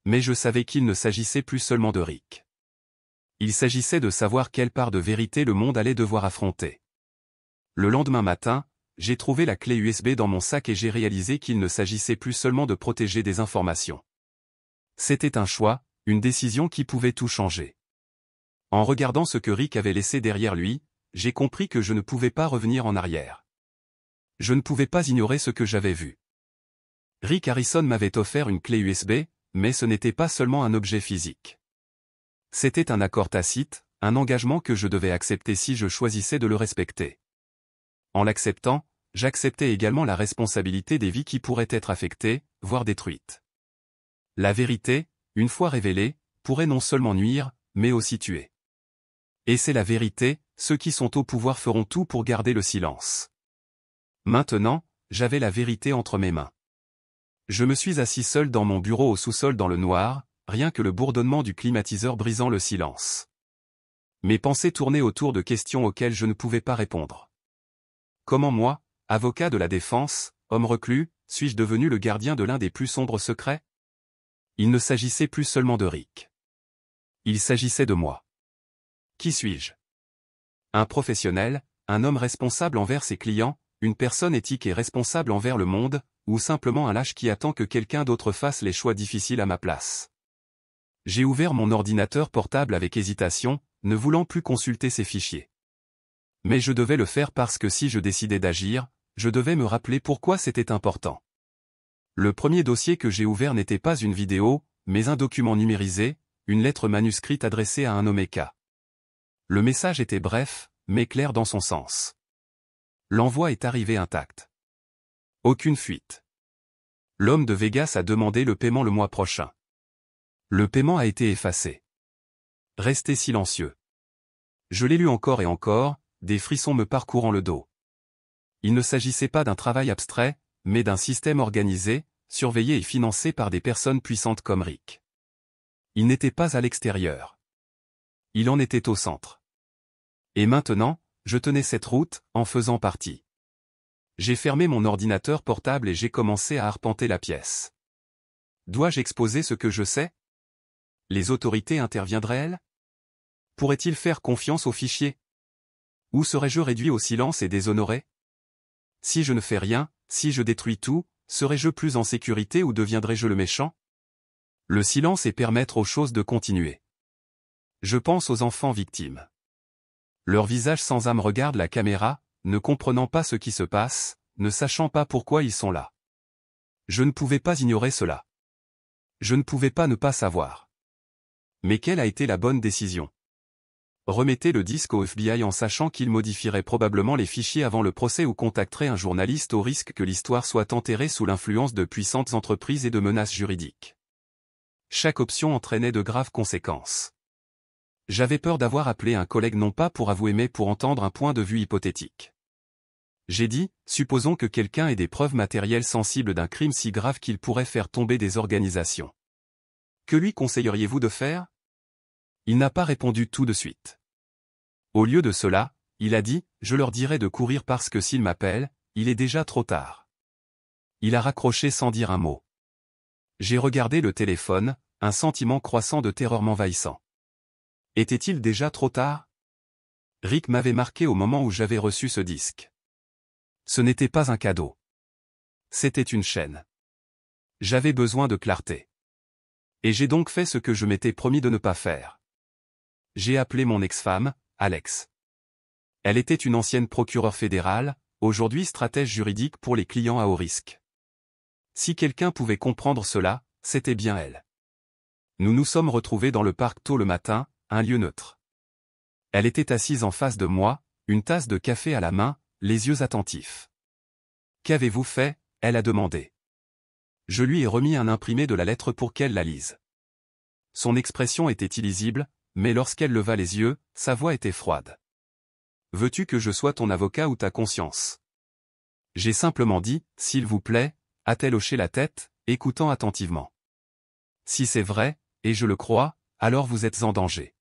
Mais je savais qu'il ne s'agissait plus seulement de Rick. Il s'agissait de savoir quelle part de vérité le monde allait devoir affronter. Le lendemain matin, j'ai trouvé la clé USB dans mon sac et j'ai réalisé qu'il ne s'agissait plus seulement de protéger des informations. C'était un choix, une décision qui pouvait tout changer. En regardant ce que Rick avait laissé derrière lui, j'ai compris que je ne pouvais pas revenir en arrière. Je ne pouvais pas ignorer ce que j'avais vu. Rick Harrison m'avait offert une clé USB, mais ce n'était pas seulement un objet physique. C'était un accord tacite, un engagement que je devais accepter si je choisissais de le respecter. En l'acceptant, j'acceptais également la responsabilité des vies qui pourraient être affectées, voire détruites. La vérité, une fois révélée, pourrait non seulement nuire, mais aussi tuer. Et c'est la vérité, ceux qui sont au pouvoir feront tout pour garder le silence. Maintenant, j'avais la vérité entre mes mains. Je me suis assis seul dans mon bureau au sous-sol dans le noir, rien que le bourdonnement du climatiseur brisant le silence. Mes pensées tournaient autour de questions auxquelles je ne pouvais pas répondre. Comment moi, avocat de la défense, homme reclus, suis-je devenu le gardien de l'un des plus sombres secrets? Il ne s'agissait plus seulement de Rick. Il s'agissait de moi. Qui suis-je? Un professionnel, un homme responsable envers ses clients, une personne éthique et responsable envers le monde, ou simplement un lâche qui attend que quelqu'un d'autre fasse les choix difficiles à ma place. J'ai ouvert mon ordinateur portable avec hésitation, ne voulant plus consulter ses fichiers. Mais je devais le faire parce que si je décidais d'agir, je devais me rappeler pourquoi c'était important. Le premier dossier que j'ai ouvert n'était pas une vidéo, mais un document numérisé, une lettre manuscrite adressée à un nommé K. Le message était bref, mais clair dans son sens. L'envoi est arrivé intact. Aucune fuite. L'homme de Vegas a demandé le paiement le mois prochain. Le paiement a été effacé. Restez silencieux. Je l'ai lu encore et encore, des frissons me parcourant le dos. Il ne s'agissait pas d'un travail abstrait, mais d'un système organisé, surveillé et financé par des personnes puissantes comme Rick. Il n'était pas à l'extérieur. Il en était au centre. Et maintenant, je tenais cette route, en faisant partie. J'ai fermé mon ordinateur portable et j'ai commencé à arpenter la pièce. Dois-je exposer ce que je sais? Les autorités interviendraient-elles? Pourrait-il faire confiance aux fichiers? Ou serais-je réduit au silence et déshonoré? Si je ne fais rien, si je détruis tout, serais-je plus en sécurité ou deviendrais-je le méchant? Le silence est permettre aux choses de continuer. Je pense aux enfants victimes. Leur visage sans âme regarde la caméra, ne comprenant pas ce qui se passe, ne sachant pas pourquoi ils sont là. Je ne pouvais pas ignorer cela. Je ne pouvais pas ne pas savoir. Mais quelle a été la bonne décision? Remettez le disque au FBI en sachant qu'il modifierait probablement les fichiers avant le procès ou contacterait un journaliste au risque que l'histoire soit enterrée sous l'influence de puissantes entreprises et de menaces juridiques. Chaque option entraînait de graves conséquences. J'avais peur d'avoir appelé un collègue non pas pour avouer mais pour entendre un point de vue hypothétique. J'ai dit, supposons que quelqu'un ait des preuves matérielles sensibles d'un crime si grave qu'il pourrait faire tomber des organisations. Que lui conseilleriez-vous de faire? Il n'a pas répondu tout de suite. Au lieu de cela, il a dit, je leur dirai de courir parce que s'ils m'appellent, il est déjà trop tard. Il a raccroché sans dire un mot. J'ai regardé le téléphone, un sentiment croissant de terreur m'envahissant. Était-il déjà trop tard? Rick m'avait marqué au moment où j'avais reçu ce disque. Ce n'était pas un cadeau. C'était une chaîne. J'avais besoin de clarté. Et j'ai donc fait ce que je m'étais promis de ne pas faire. J'ai appelé mon ex-femme, Alex. Elle était une ancienne procureure fédérale, aujourd'hui stratège juridique pour les clients à haut risque. Si quelqu'un pouvait comprendre cela, c'était bien elle. Nous nous sommes retrouvés dans le parc tôt le matin, un lieu neutre. Elle était assise en face de moi, une tasse de café à la main, les yeux attentifs. « Qu'avez-vous fait ?» elle a demandé. Je lui ai remis un imprimé de la lettre pour qu'elle la lise. Son expression était illisible, mais lorsqu'elle leva les yeux, sa voix était froide. « Veux-tu que je sois ton avocat ou ta conscience ?» J'ai simplement dit, « S'il vous plaît », a-t-elle hoché la tête, écoutant attentivement. « Si c'est vrai, et je le crois, alors vous êtes en danger. »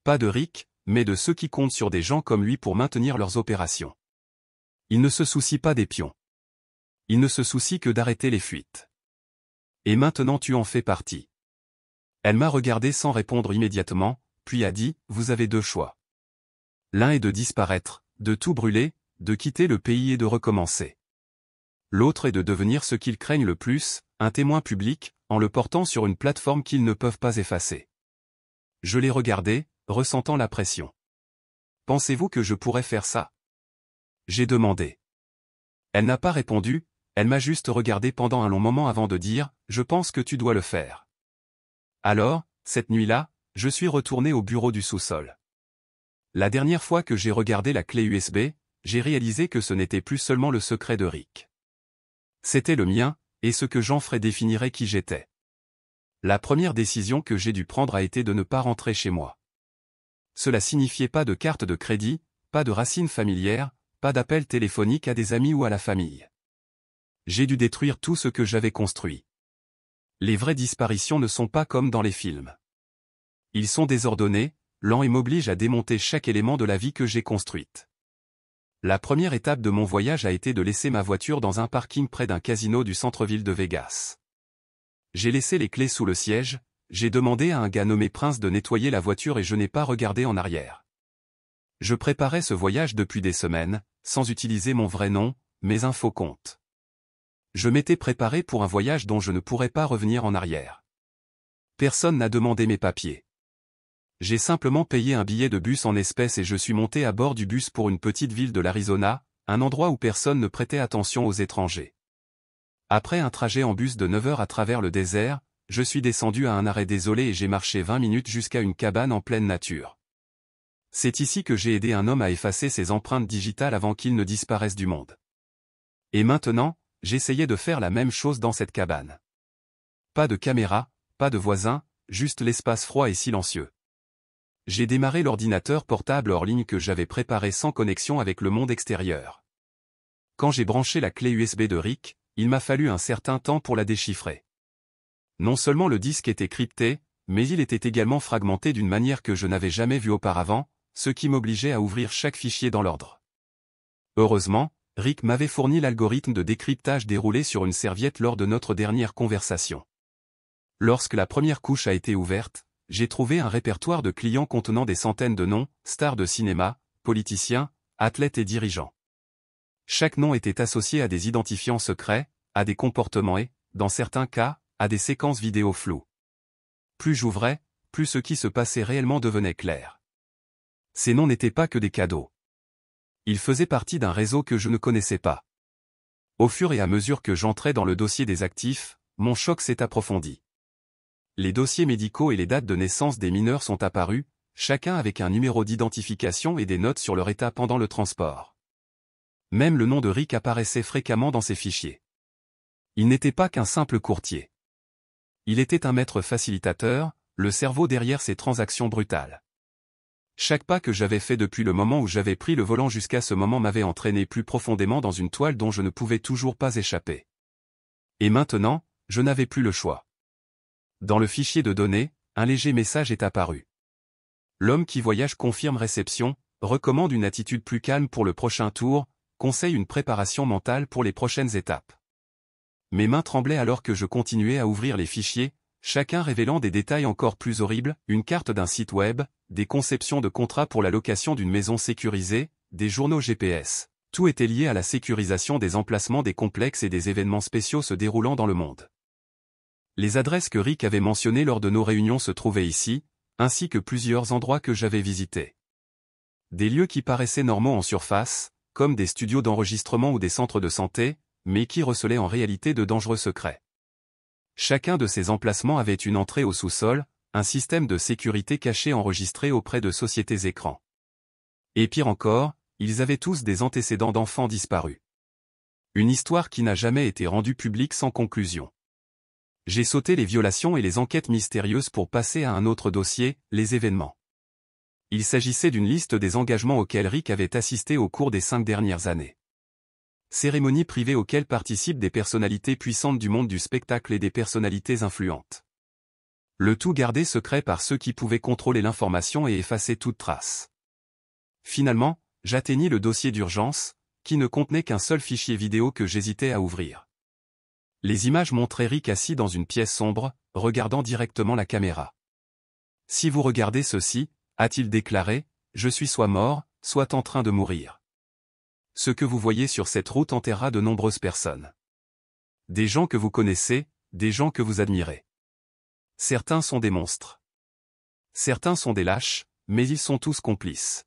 Pas de Rick, mais de ceux qui comptent sur des gens comme lui pour maintenir leurs opérations. Il ne se soucie pas des pions. Il ne se soucie que d'arrêter les fuites. Et maintenant tu en fais partie. Elle m'a regardé sans répondre immédiatement, puis a dit, vous avez deux choix. L'un est de disparaître, de tout brûler, de quitter le pays et de recommencer. L'autre est de devenir ce qu'ils craignent le plus, un témoin public, en le portant sur une plateforme qu'ils ne peuvent pas effacer. Je l'ai regardé, ressentant la pression. Pensez-vous que je pourrais faire ça? J'ai demandé. Elle n'a pas répondu, elle m'a juste regardé pendant un long moment avant de dire, je pense que tu dois le faire. Alors, cette nuit-là, je suis retourné au bureau du sous-sol. La dernière fois que j'ai regardé la clé USB, j'ai réalisé que ce n'était plus seulement le secret de Rick. C'était le mien, et ce que j'en ferais définirait qui j'étais. La première décision que j'ai dû prendre a été de ne pas rentrer chez moi. Cela signifiait pas de carte de crédit, pas de racines familières, pas d'appel téléphonique à des amis ou à la famille. J'ai dû détruire tout ce que j'avais construit. Les vraies disparitions ne sont pas comme dans les films. Ils sont désordonnés, lents et m'obligent à démonter chaque élément de la vie que j'ai construite. La première étape de mon voyage a été de laisser ma voiture dans un parking près d'un casino du centre-ville de Vegas. J'ai laissé les clés sous le siège, j'ai demandé à un gars nommé Prince de nettoyer la voiture et je n'ai pas regardé en arrière. Je préparais ce voyage depuis des semaines, sans utiliser mon vrai nom, mais un faux compte. Je m'étais préparé pour un voyage dont je ne pourrais pas revenir en arrière. Personne n'a demandé mes papiers. J'ai simplement payé un billet de bus en espèces et je suis monté à bord du bus pour une petite ville de l'Arizona, un endroit où personne ne prêtait attention aux étrangers. Après un trajet en bus de 9 heures à travers le désert, je suis descendu à un arrêt désolé et j'ai marché 20 minutes jusqu'à une cabane en pleine nature. C'est ici que j'ai aidé un homme à effacer ses empreintes digitales avant qu'il ne disparaisse du monde. Et maintenant, j'essayais de faire la même chose dans cette cabane. Pas de caméra, pas de voisins, juste l'espace froid et silencieux. J'ai démarré l'ordinateur portable hors ligne que j'avais préparé sans connexion avec le monde extérieur. Quand j'ai branché la clé USB de Rick, il m'a fallu un certain temps pour la déchiffrer. Non seulement le disque était crypté, mais il était également fragmenté d'une manière que je n'avais jamais vue auparavant, ce qui m'obligeait à ouvrir chaque fichier dans l'ordre. Heureusement, Rick m'avait fourni l'algorithme de décryptage déroulé sur une serviette lors de notre dernière conversation. Lorsque la première couche a été ouverte, j'ai trouvé un répertoire de clients contenant des centaines de noms, stars de cinéma, politiciens, athlètes et dirigeants. Chaque nom était associé à des identifiants secrets, à des comportements et, dans certains cas, à des séquences vidéo floues. Plus j'ouvrais, plus ce qui se passait réellement devenait clair. Ces noms n'étaient pas que des cadeaux. Ils faisaient partie d'un réseau que je ne connaissais pas. Au fur et à mesure que j'entrais dans le dossier des actifs, mon choc s'est approfondi. Les dossiers médicaux et les dates de naissance des mineurs sont apparus, chacun avec un numéro d'identification et des notes sur leur état pendant le transport. Même le nom de Rick apparaissait fréquemment dans ces fichiers. Il n'était pas qu'un simple courtier. Il était un maître facilitateur, le cerveau derrière ces transactions brutales. Chaque pas que j'avais fait depuis le moment où j'avais pris le volant jusqu'à ce moment m'avait entraîné plus profondément dans une toile dont je ne pouvais toujours pas échapper. Et maintenant, je n'avais plus le choix. Dans le fichier de données, un léger message est apparu. L'homme qui voyage confirme réception, recommande une attitude plus calme pour le prochain tour, conseille une préparation mentale pour les prochaines étapes. Mes mains tremblaient alors que je continuais à ouvrir les fichiers, chacun révélant des détails encore plus horribles, une carte d'un site web, des conceptions de contrats pour la location d'une maison sécurisée, des journaux GPS. Tout était lié à la sécurisation des emplacements des complexes et des événements spéciaux se déroulant dans le monde. Les adresses que Rick avait mentionnées lors de nos réunions se trouvaient ici, ainsi que plusieurs endroits que j'avais visités. Des lieux qui paraissaient normaux en surface, comme des studios d'enregistrement ou des centres de santé, mais qui recelaient en réalité de dangereux secrets. Chacun de ces emplacements avait une entrée au sous-sol, un système de sécurité caché enregistré auprès de sociétés écrans. Et pire encore, ils avaient tous des antécédents d'enfants disparus. Une histoire qui n'a jamais été rendue publique sans conclusion. J'ai sauté les violations et les enquêtes mystérieuses pour passer à un autre dossier, les événements. Il s'agissait d'une liste des engagements auxquels Rick avait assisté au cours des 5 dernières années. Cérémonies privées auxquelles participent des personnalités puissantes du monde du spectacle et des personnalités influentes. Le tout gardé secret par ceux qui pouvaient contrôler l'information et effacer toute trace. Finalement, j'atteignis le dossier d'urgence, qui ne contenait qu'un seul fichier vidéo que j'hésitais à ouvrir. Les images montraient Rick assis dans une pièce sombre, regardant directement la caméra. « Si vous regardez ceci, a-t-il déclaré, je suis soit mort, soit en train de mourir. Ce que vous voyez sur cette route enterrera de nombreuses personnes. Des gens que vous connaissez, des gens que vous admirez. Certains sont des monstres. Certains sont des lâches, mais ils sont tous complices. »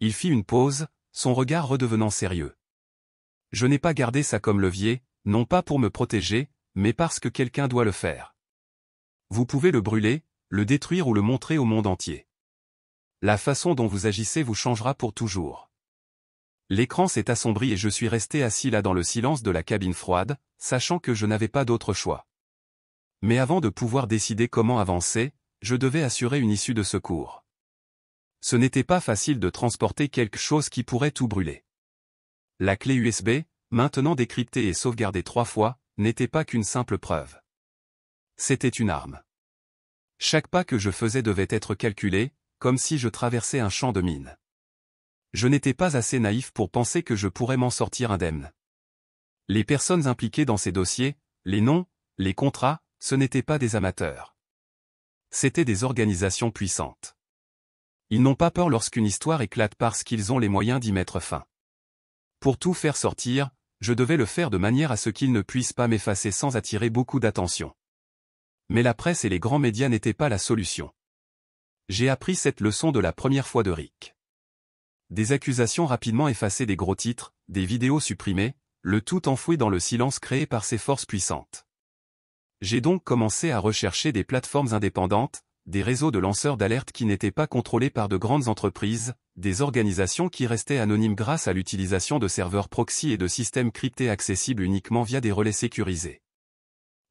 Il fit une pause, son regard redevenant sérieux. Je n'ai pas gardé ça comme levier, non pas pour me protéger, mais parce que quelqu'un doit le faire. Vous pouvez le brûler, le détruire ou le montrer au monde entier. La façon dont vous agissez vous changera pour toujours. L'écran s'est assombri et je suis resté assis là dans le silence de la cabine froide, sachant que je n'avais pas d'autre choix. Mais avant de pouvoir décider comment avancer, je devais assurer une issue de secours. Ce n'était pas facile de transporter quelque chose qui pourrait tout brûler. La clé USB, maintenant décryptée et sauvegardée 3 fois, n'était pas qu'une simple preuve. C'était une arme. Chaque pas que je faisais devait être calculé, comme si je traversais un champ de mines. Je n'étais pas assez naïf pour penser que je pourrais m'en sortir indemne. Les personnes impliquées dans ces dossiers, les noms, les contrats, ce n'étaient pas des amateurs. C'étaient des organisations puissantes. Ils n'ont pas peur lorsqu'une histoire éclate parce qu'ils ont les moyens d'y mettre fin. Pour tout faire sortir, je devais le faire de manière à ce qu'ils ne puissent pas m'effacer sans attirer beaucoup d'attention. Mais la presse et les grands médias n'étaient pas la solution. J'ai appris cette leçon de la première fois de Rick. Des accusations rapidement effacées, des gros titres, des vidéos supprimées, le tout enfoui dans le silence créé par ces forces puissantes. J'ai donc commencé à rechercher des plateformes indépendantes, des réseaux de lanceurs d'alerte qui n'étaient pas contrôlés par de grandes entreprises, des organisations qui restaient anonymes grâce à l'utilisation de serveurs proxy et de systèmes cryptés accessibles uniquement via des relais sécurisés.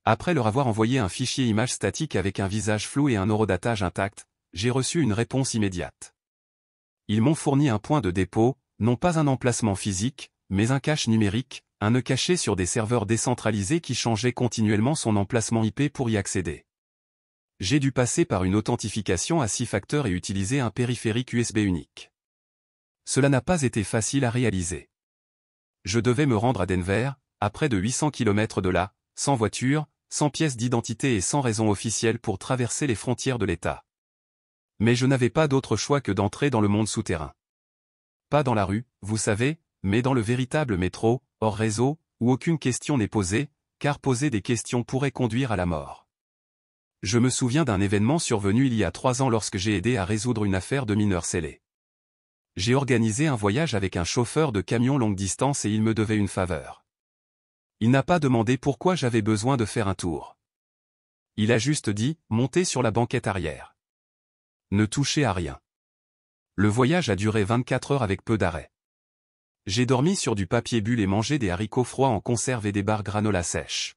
Après leur avoir envoyé un fichier image statique avec un visage flou et un horodatage intact, j'ai reçu une réponse immédiate. Ils m'ont fourni un point de dépôt, non pas un emplacement physique, mais un cache numérique, un nœud caché sur des serveurs décentralisés qui changeaient continuellement son emplacement IP pour y accéder. J'ai dû passer par une authentification à 6 facteurs et utiliser un périphérique USB unique. Cela n'a pas été facile à réaliser. Je devais me rendre à Denver, à près de 800 km de là, sans voiture, sans pièce d'identité et sans raison officielle pour traverser les frontières de l'État. Mais je n'avais pas d'autre choix que d'entrer dans le monde souterrain. Pas dans la rue, vous savez, mais dans le véritable métro, hors réseau, où aucune question n'est posée, car poser des questions pourrait conduire à la mort. Je me souviens d'un événement survenu il y a 3 ans lorsque j'ai aidé à résoudre une affaire de mineurs scellés. J'ai organisé un voyage avec un chauffeur de camion longue distance et il me devait une faveur. Il n'a pas demandé pourquoi j'avais besoin de faire un tour. Il a juste dit, montez sur la banquette arrière. Ne touchez à rien. Le voyage a duré 24 heures avec peu d'arrêt. J'ai dormi sur du papier bulle et mangé des haricots froids en conserve et des barres granola sèches.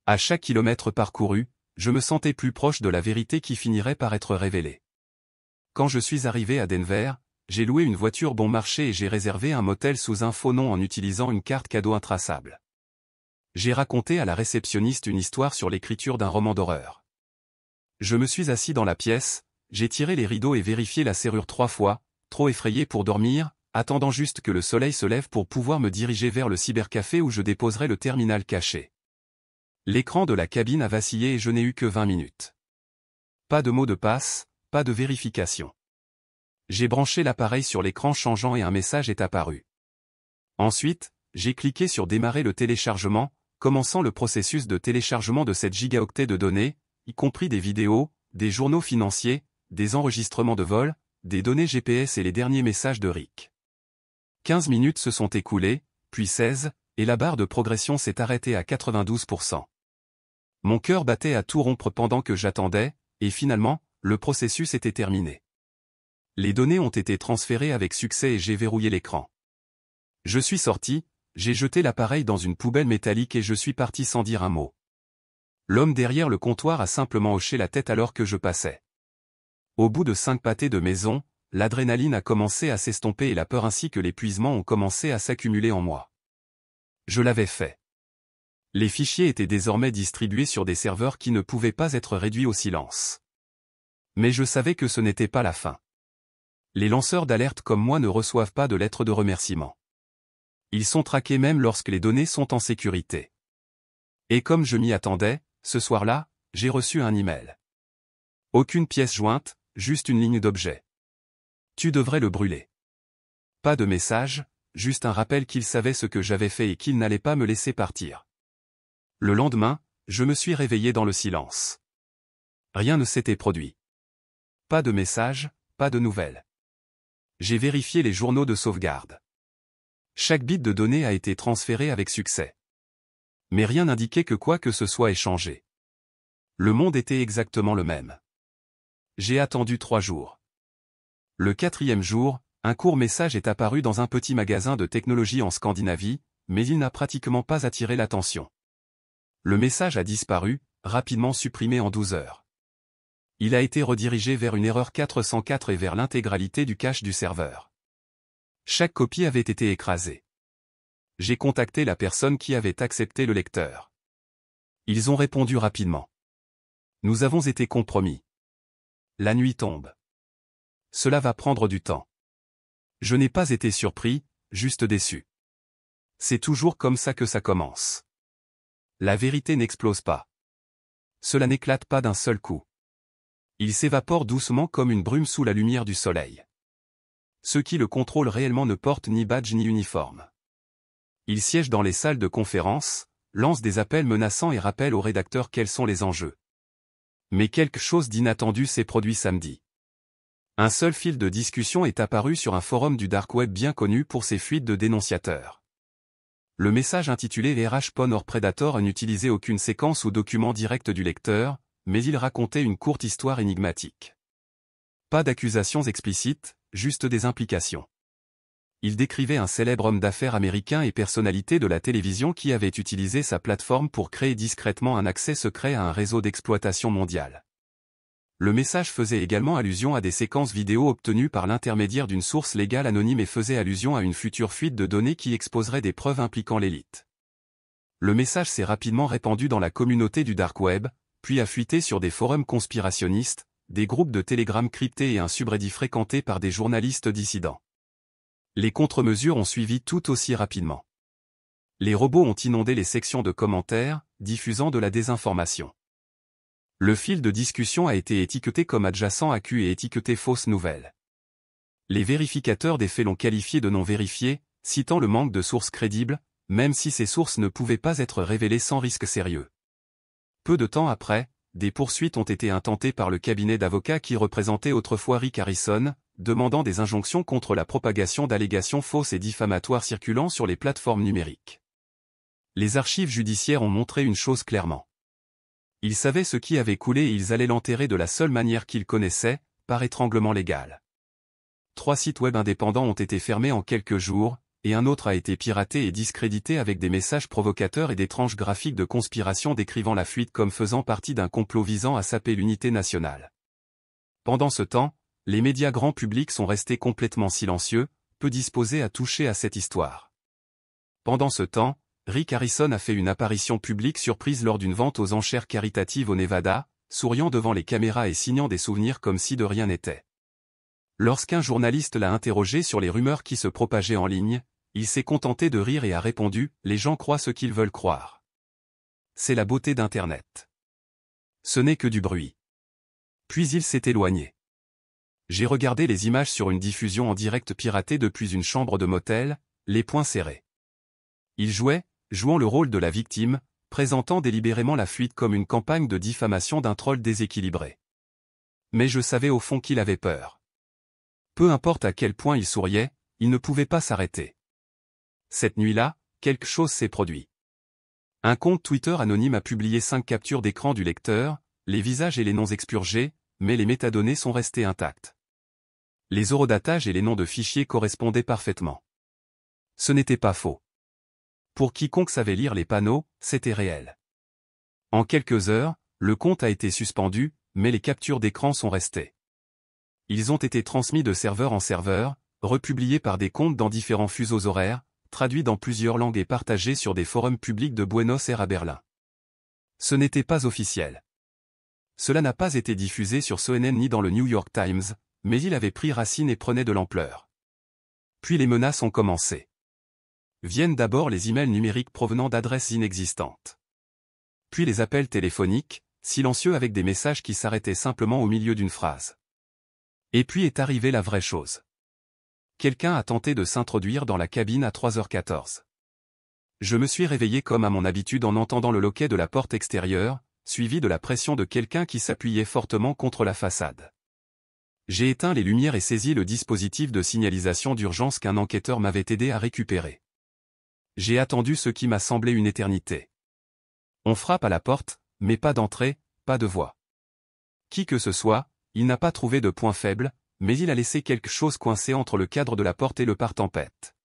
À chaque kilomètre parcouru, je me sentais plus proche de la vérité qui finirait par être révélée. Quand je suis arrivé à Denver, j'ai loué une voiture bon marché et j'ai réservé un motel sous un faux nom en utilisant une carte cadeau intraçable. J'ai raconté à la réceptionniste une histoire sur l'écriture d'un roman d'horreur. Je me suis assis dans la pièce, j'ai tiré les rideaux et vérifié la serrure 3 fois, trop effrayé pour dormir, attendant juste que le soleil se lève pour pouvoir me diriger vers le cybercafé où je déposerai le terminal caché. L'écran de la cabine a vacillé et je n'ai eu que 20 minutes. Pas de mot de passe, pas de vérification. J'ai branché l'appareil sur l'écran changeant et un message est apparu. Ensuite, j'ai cliqué sur démarrer le téléchargement, commençant le processus de téléchargement de 7 gigaoctets de données, y compris des vidéos, des journaux financiers, des enregistrements de vol, des données GPS et les derniers messages de Rick. 15 minutes se sont écoulées, puis 16, et la barre de progression s'est arrêtée à 92%. Mon cœur battait à tout rompre pendant que j'attendais, et finalement, le processus était terminé. Les données ont été transférées avec succès et j'ai verrouillé l'écran. Je suis sorti, j'ai jeté l'appareil dans une poubelle métallique et je suis parti sans dire un mot. L'homme derrière le comptoir a simplement hoché la tête alors que je passais. Au bout de 5 pâtés de maison, l'adrénaline a commencé à s'estomper et la peur ainsi que l'épuisement ont commencé à s'accumuler en moi. Je l'avais fait. Les fichiers étaient désormais distribués sur des serveurs qui ne pouvaient pas être réduits au silence. Mais je savais que ce n'était pas la fin. Les lanceurs d'alerte comme moi ne reçoivent pas de lettres de remerciement. Ils sont traqués même lorsque les données sont en sécurité. Et comme je m'y attendais, ce soir-là, j'ai reçu un email. Aucune pièce jointe, juste une ligne d'objet. Tu devrais le brûler. Pas de message, juste un rappel qu'il savait ce que j'avais fait et qu'il n'allait pas me laisser partir. Le lendemain, je me suis réveillé dans le silence. Rien ne s'était produit. Pas de message, pas de nouvelles. J'ai vérifié les journaux de sauvegarde. Chaque bit de données a été transféré avec succès. Mais rien n'indiquait que quoi que ce soit ait changé. Le monde était exactement le même. J'ai attendu 3 jours. Le 4e jour, un court message est apparu dans un petit magasin de technologie en Scandinavie, mais il n'a pratiquement pas attiré l'attention. Le message a disparu, rapidement supprimé en 12 heures. Il a été redirigé vers une erreur 404 et vers l'intégralité du cache du serveur. Chaque copie avait été écrasée. J'ai contacté la personne qui avait accepté le lecteur. Ils ont répondu rapidement. Nous avons été compromis. La nuit tombe. Cela va prendre du temps. Je n'ai pas été surpris, juste déçu. C'est toujours comme ça que ça commence. La vérité n'explose pas. Cela n'éclate pas d'un seul coup. Il s'évapore doucement comme une brume sous la lumière du soleil. Ceux qui le contrôlent réellement ne portent ni badge ni uniforme. Ils siègent dans les salles de conférence, lancent des appels menaçants et rappellent aux rédacteurs quels sont les enjeux. Mais quelque chose d'inattendu s'est produit samedi. Un seul fil de discussion est apparu sur un forum du dark web bien connu pour ses fuites de dénonciateurs. Le message intitulé RH Pwn or Predator n'utilisait aucune séquence ou document direct du lecteur, mais il racontait une courte histoire énigmatique. Pas d'accusations explicites, juste des implications. Il décrivait un célèbre homme d'affaires américain et personnalité de la télévision qui avait utilisé sa plateforme pour créer discrètement un accès secret à un réseau d'exploitation mondial. Le message faisait également allusion à des séquences vidéo obtenues par l'intermédiaire d'une source légale anonyme et faisait allusion à une future fuite de données qui exposerait des preuves impliquant l'élite. Le message s'est rapidement répandu dans la communauté du dark web, puis a fuité sur des forums conspirationnistes, des groupes de Telegram cryptés et un subreddit fréquenté par des journalistes dissidents. Les contre-mesures ont suivi tout aussi rapidement. Les robots ont inondé les sections de commentaires, diffusant de la désinformation. Le fil de discussion a été étiqueté comme adjacent AQ et étiqueté fausse nouvelle. Les vérificateurs des faits l'ont qualifié de non vérifié, citant le manque de sources crédibles, même si ces sources ne pouvaient pas être révélées sans risque sérieux. Peu de temps après, des poursuites ont été intentées par le cabinet d'avocats qui représentait autrefois Rick Harrison, demandant des injonctions contre la propagation d'allégations fausses et diffamatoires circulant sur les plateformes numériques. Les archives judiciaires ont montré une chose clairement. Ils savaient ce qui avait coulé et ils allaient l'enterrer de la seule manière qu'ils connaissaient, par étranglement légal. 3 sites web indépendants ont été fermés en quelques jours, et un autre a été piraté et discrédité avec des messages provocateurs et d'étranges graphiques de conspiration décrivant la fuite comme faisant partie d'un complot visant à saper l'unité nationale. Pendant ce temps, les médias grand public sont restés complètement silencieux, peu disposés à toucher à cette histoire. Pendant ce temps, Rick Harrison a fait une apparition publique surprise lors d'une vente aux enchères caritatives au Nevada, souriant devant les caméras et signant des souvenirs comme si de rien n'était. Lorsqu'un journaliste l'a interrogé sur les rumeurs qui se propageaient en ligne, il s'est contenté de rire et a répondu « Les gens croient ce qu'ils veulent croire. C'est la beauté d'Internet. Ce n'est que du bruit. » Puis il s'est éloigné. J'ai regardé les images sur une diffusion en direct piratée depuis une chambre de motel, les poings serrés. Il jouant le rôle de la victime, présentant délibérément la fuite comme une campagne de diffamation d'un troll déséquilibré. Mais je savais au fond qu'il avait peur. Peu importe à quel point il souriait, il ne pouvait pas s'arrêter. Cette nuit-là, quelque chose s'est produit. Un compte Twitter anonyme a publié 5 captures d'écran du lecteur, les visages et les noms expurgés, mais les métadonnées sont restées intactes. Les horodatage et les noms de fichiers correspondaient parfaitement. Ce n'était pas faux. Pour quiconque savait lire les panneaux, c'était réel. En quelques heures, le compte a été suspendu, mais les captures d'écran sont restées. Ils ont été transmis de serveur en serveur, republiés par des comptes dans différents fuseaux horaires, traduits dans plusieurs langues et partagés sur des forums publics de Buenos Aires à Berlin. Ce n'était pas officiel. Cela n'a pas été diffusé sur CNN ni dans le New York Times, mais il avait pris racine et prenait de l'ampleur. Puis les menaces ont commencé. Viennent d'abord les emails numériques provenant d'adresses inexistantes. Puis les appels téléphoniques, silencieux avec des messages qui s'arrêtaient simplement au milieu d'une phrase. Et puis est arrivée la vraie chose. Quelqu'un a tenté de s'introduire dans la cabine à 3h14. Je me suis réveillé comme à mon habitude en entendant le loquet de la porte extérieure, suivi de la pression de quelqu'un qui s'appuyait fortement contre la façade. J'ai éteint les lumières et saisi le dispositif de signalisation d'urgence qu'un enquêteur m'avait aidé à récupérer. J'ai attendu ce qui m'a semblé une éternité. On frappe à la porte, mais pas d'entrée, pas de voix. Qui que ce soit, il n'a pas trouvé de point faible, mais il a laissé quelque chose coincé entre le cadre de la porte et le pare-tempête.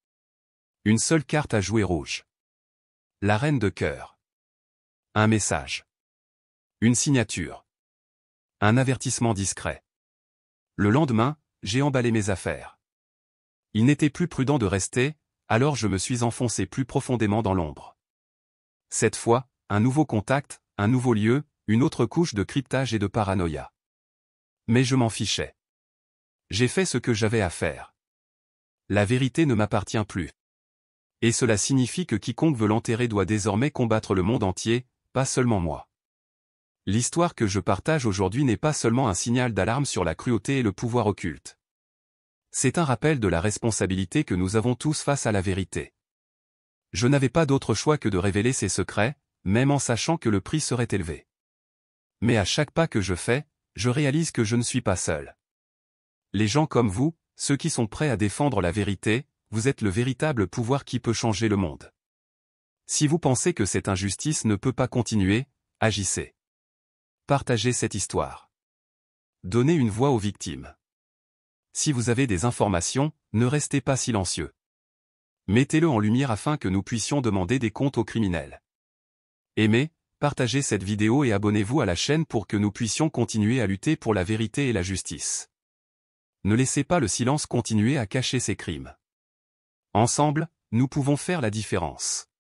Une seule carte à jouer rouge. La reine de cœur. Un message. Une signature. Un avertissement discret. Le lendemain, j'ai emballé mes affaires. Il n'était plus prudent de rester, alors je me suis enfoncé plus profondément dans l'ombre. Cette fois, un nouveau contact, un nouveau lieu, une autre couche de cryptage et de paranoïa. Mais je m'en fichais. J'ai fait ce que j'avais à faire. La vérité ne m'appartient plus. Et cela signifie que quiconque veut l'enterrer doit désormais combattre le monde entier, pas seulement moi. L'histoire que je partage aujourd'hui n'est pas seulement un signal d'alarme sur la cruauté et le pouvoir occulte. C'est un rappel de la responsabilité que nous avons tous face à la vérité. Je n'avais pas d'autre choix que de révéler ces secrets, même en sachant que le prix serait élevé. Mais à chaque pas que je fais, je réalise que je ne suis pas seul. Les gens comme vous, ceux qui sont prêts à défendre la vérité, vous êtes le véritable pouvoir qui peut changer le monde. Si vous pensez que cette injustice ne peut pas continuer, agissez. partagez cette histoire. Donnez une voix aux victimes. Si vous avez des informations, ne restez pas silencieux. Mettez-le en lumière afin que nous puissions demander des comptes aux criminels. Aimez, partagez cette vidéo et abonnez-vous à la chaîne pour que nous puissions continuer à lutter pour la vérité et la justice. Ne laissez pas le silence continuer à cacher ces crimes. Ensemble, nous pouvons faire la différence.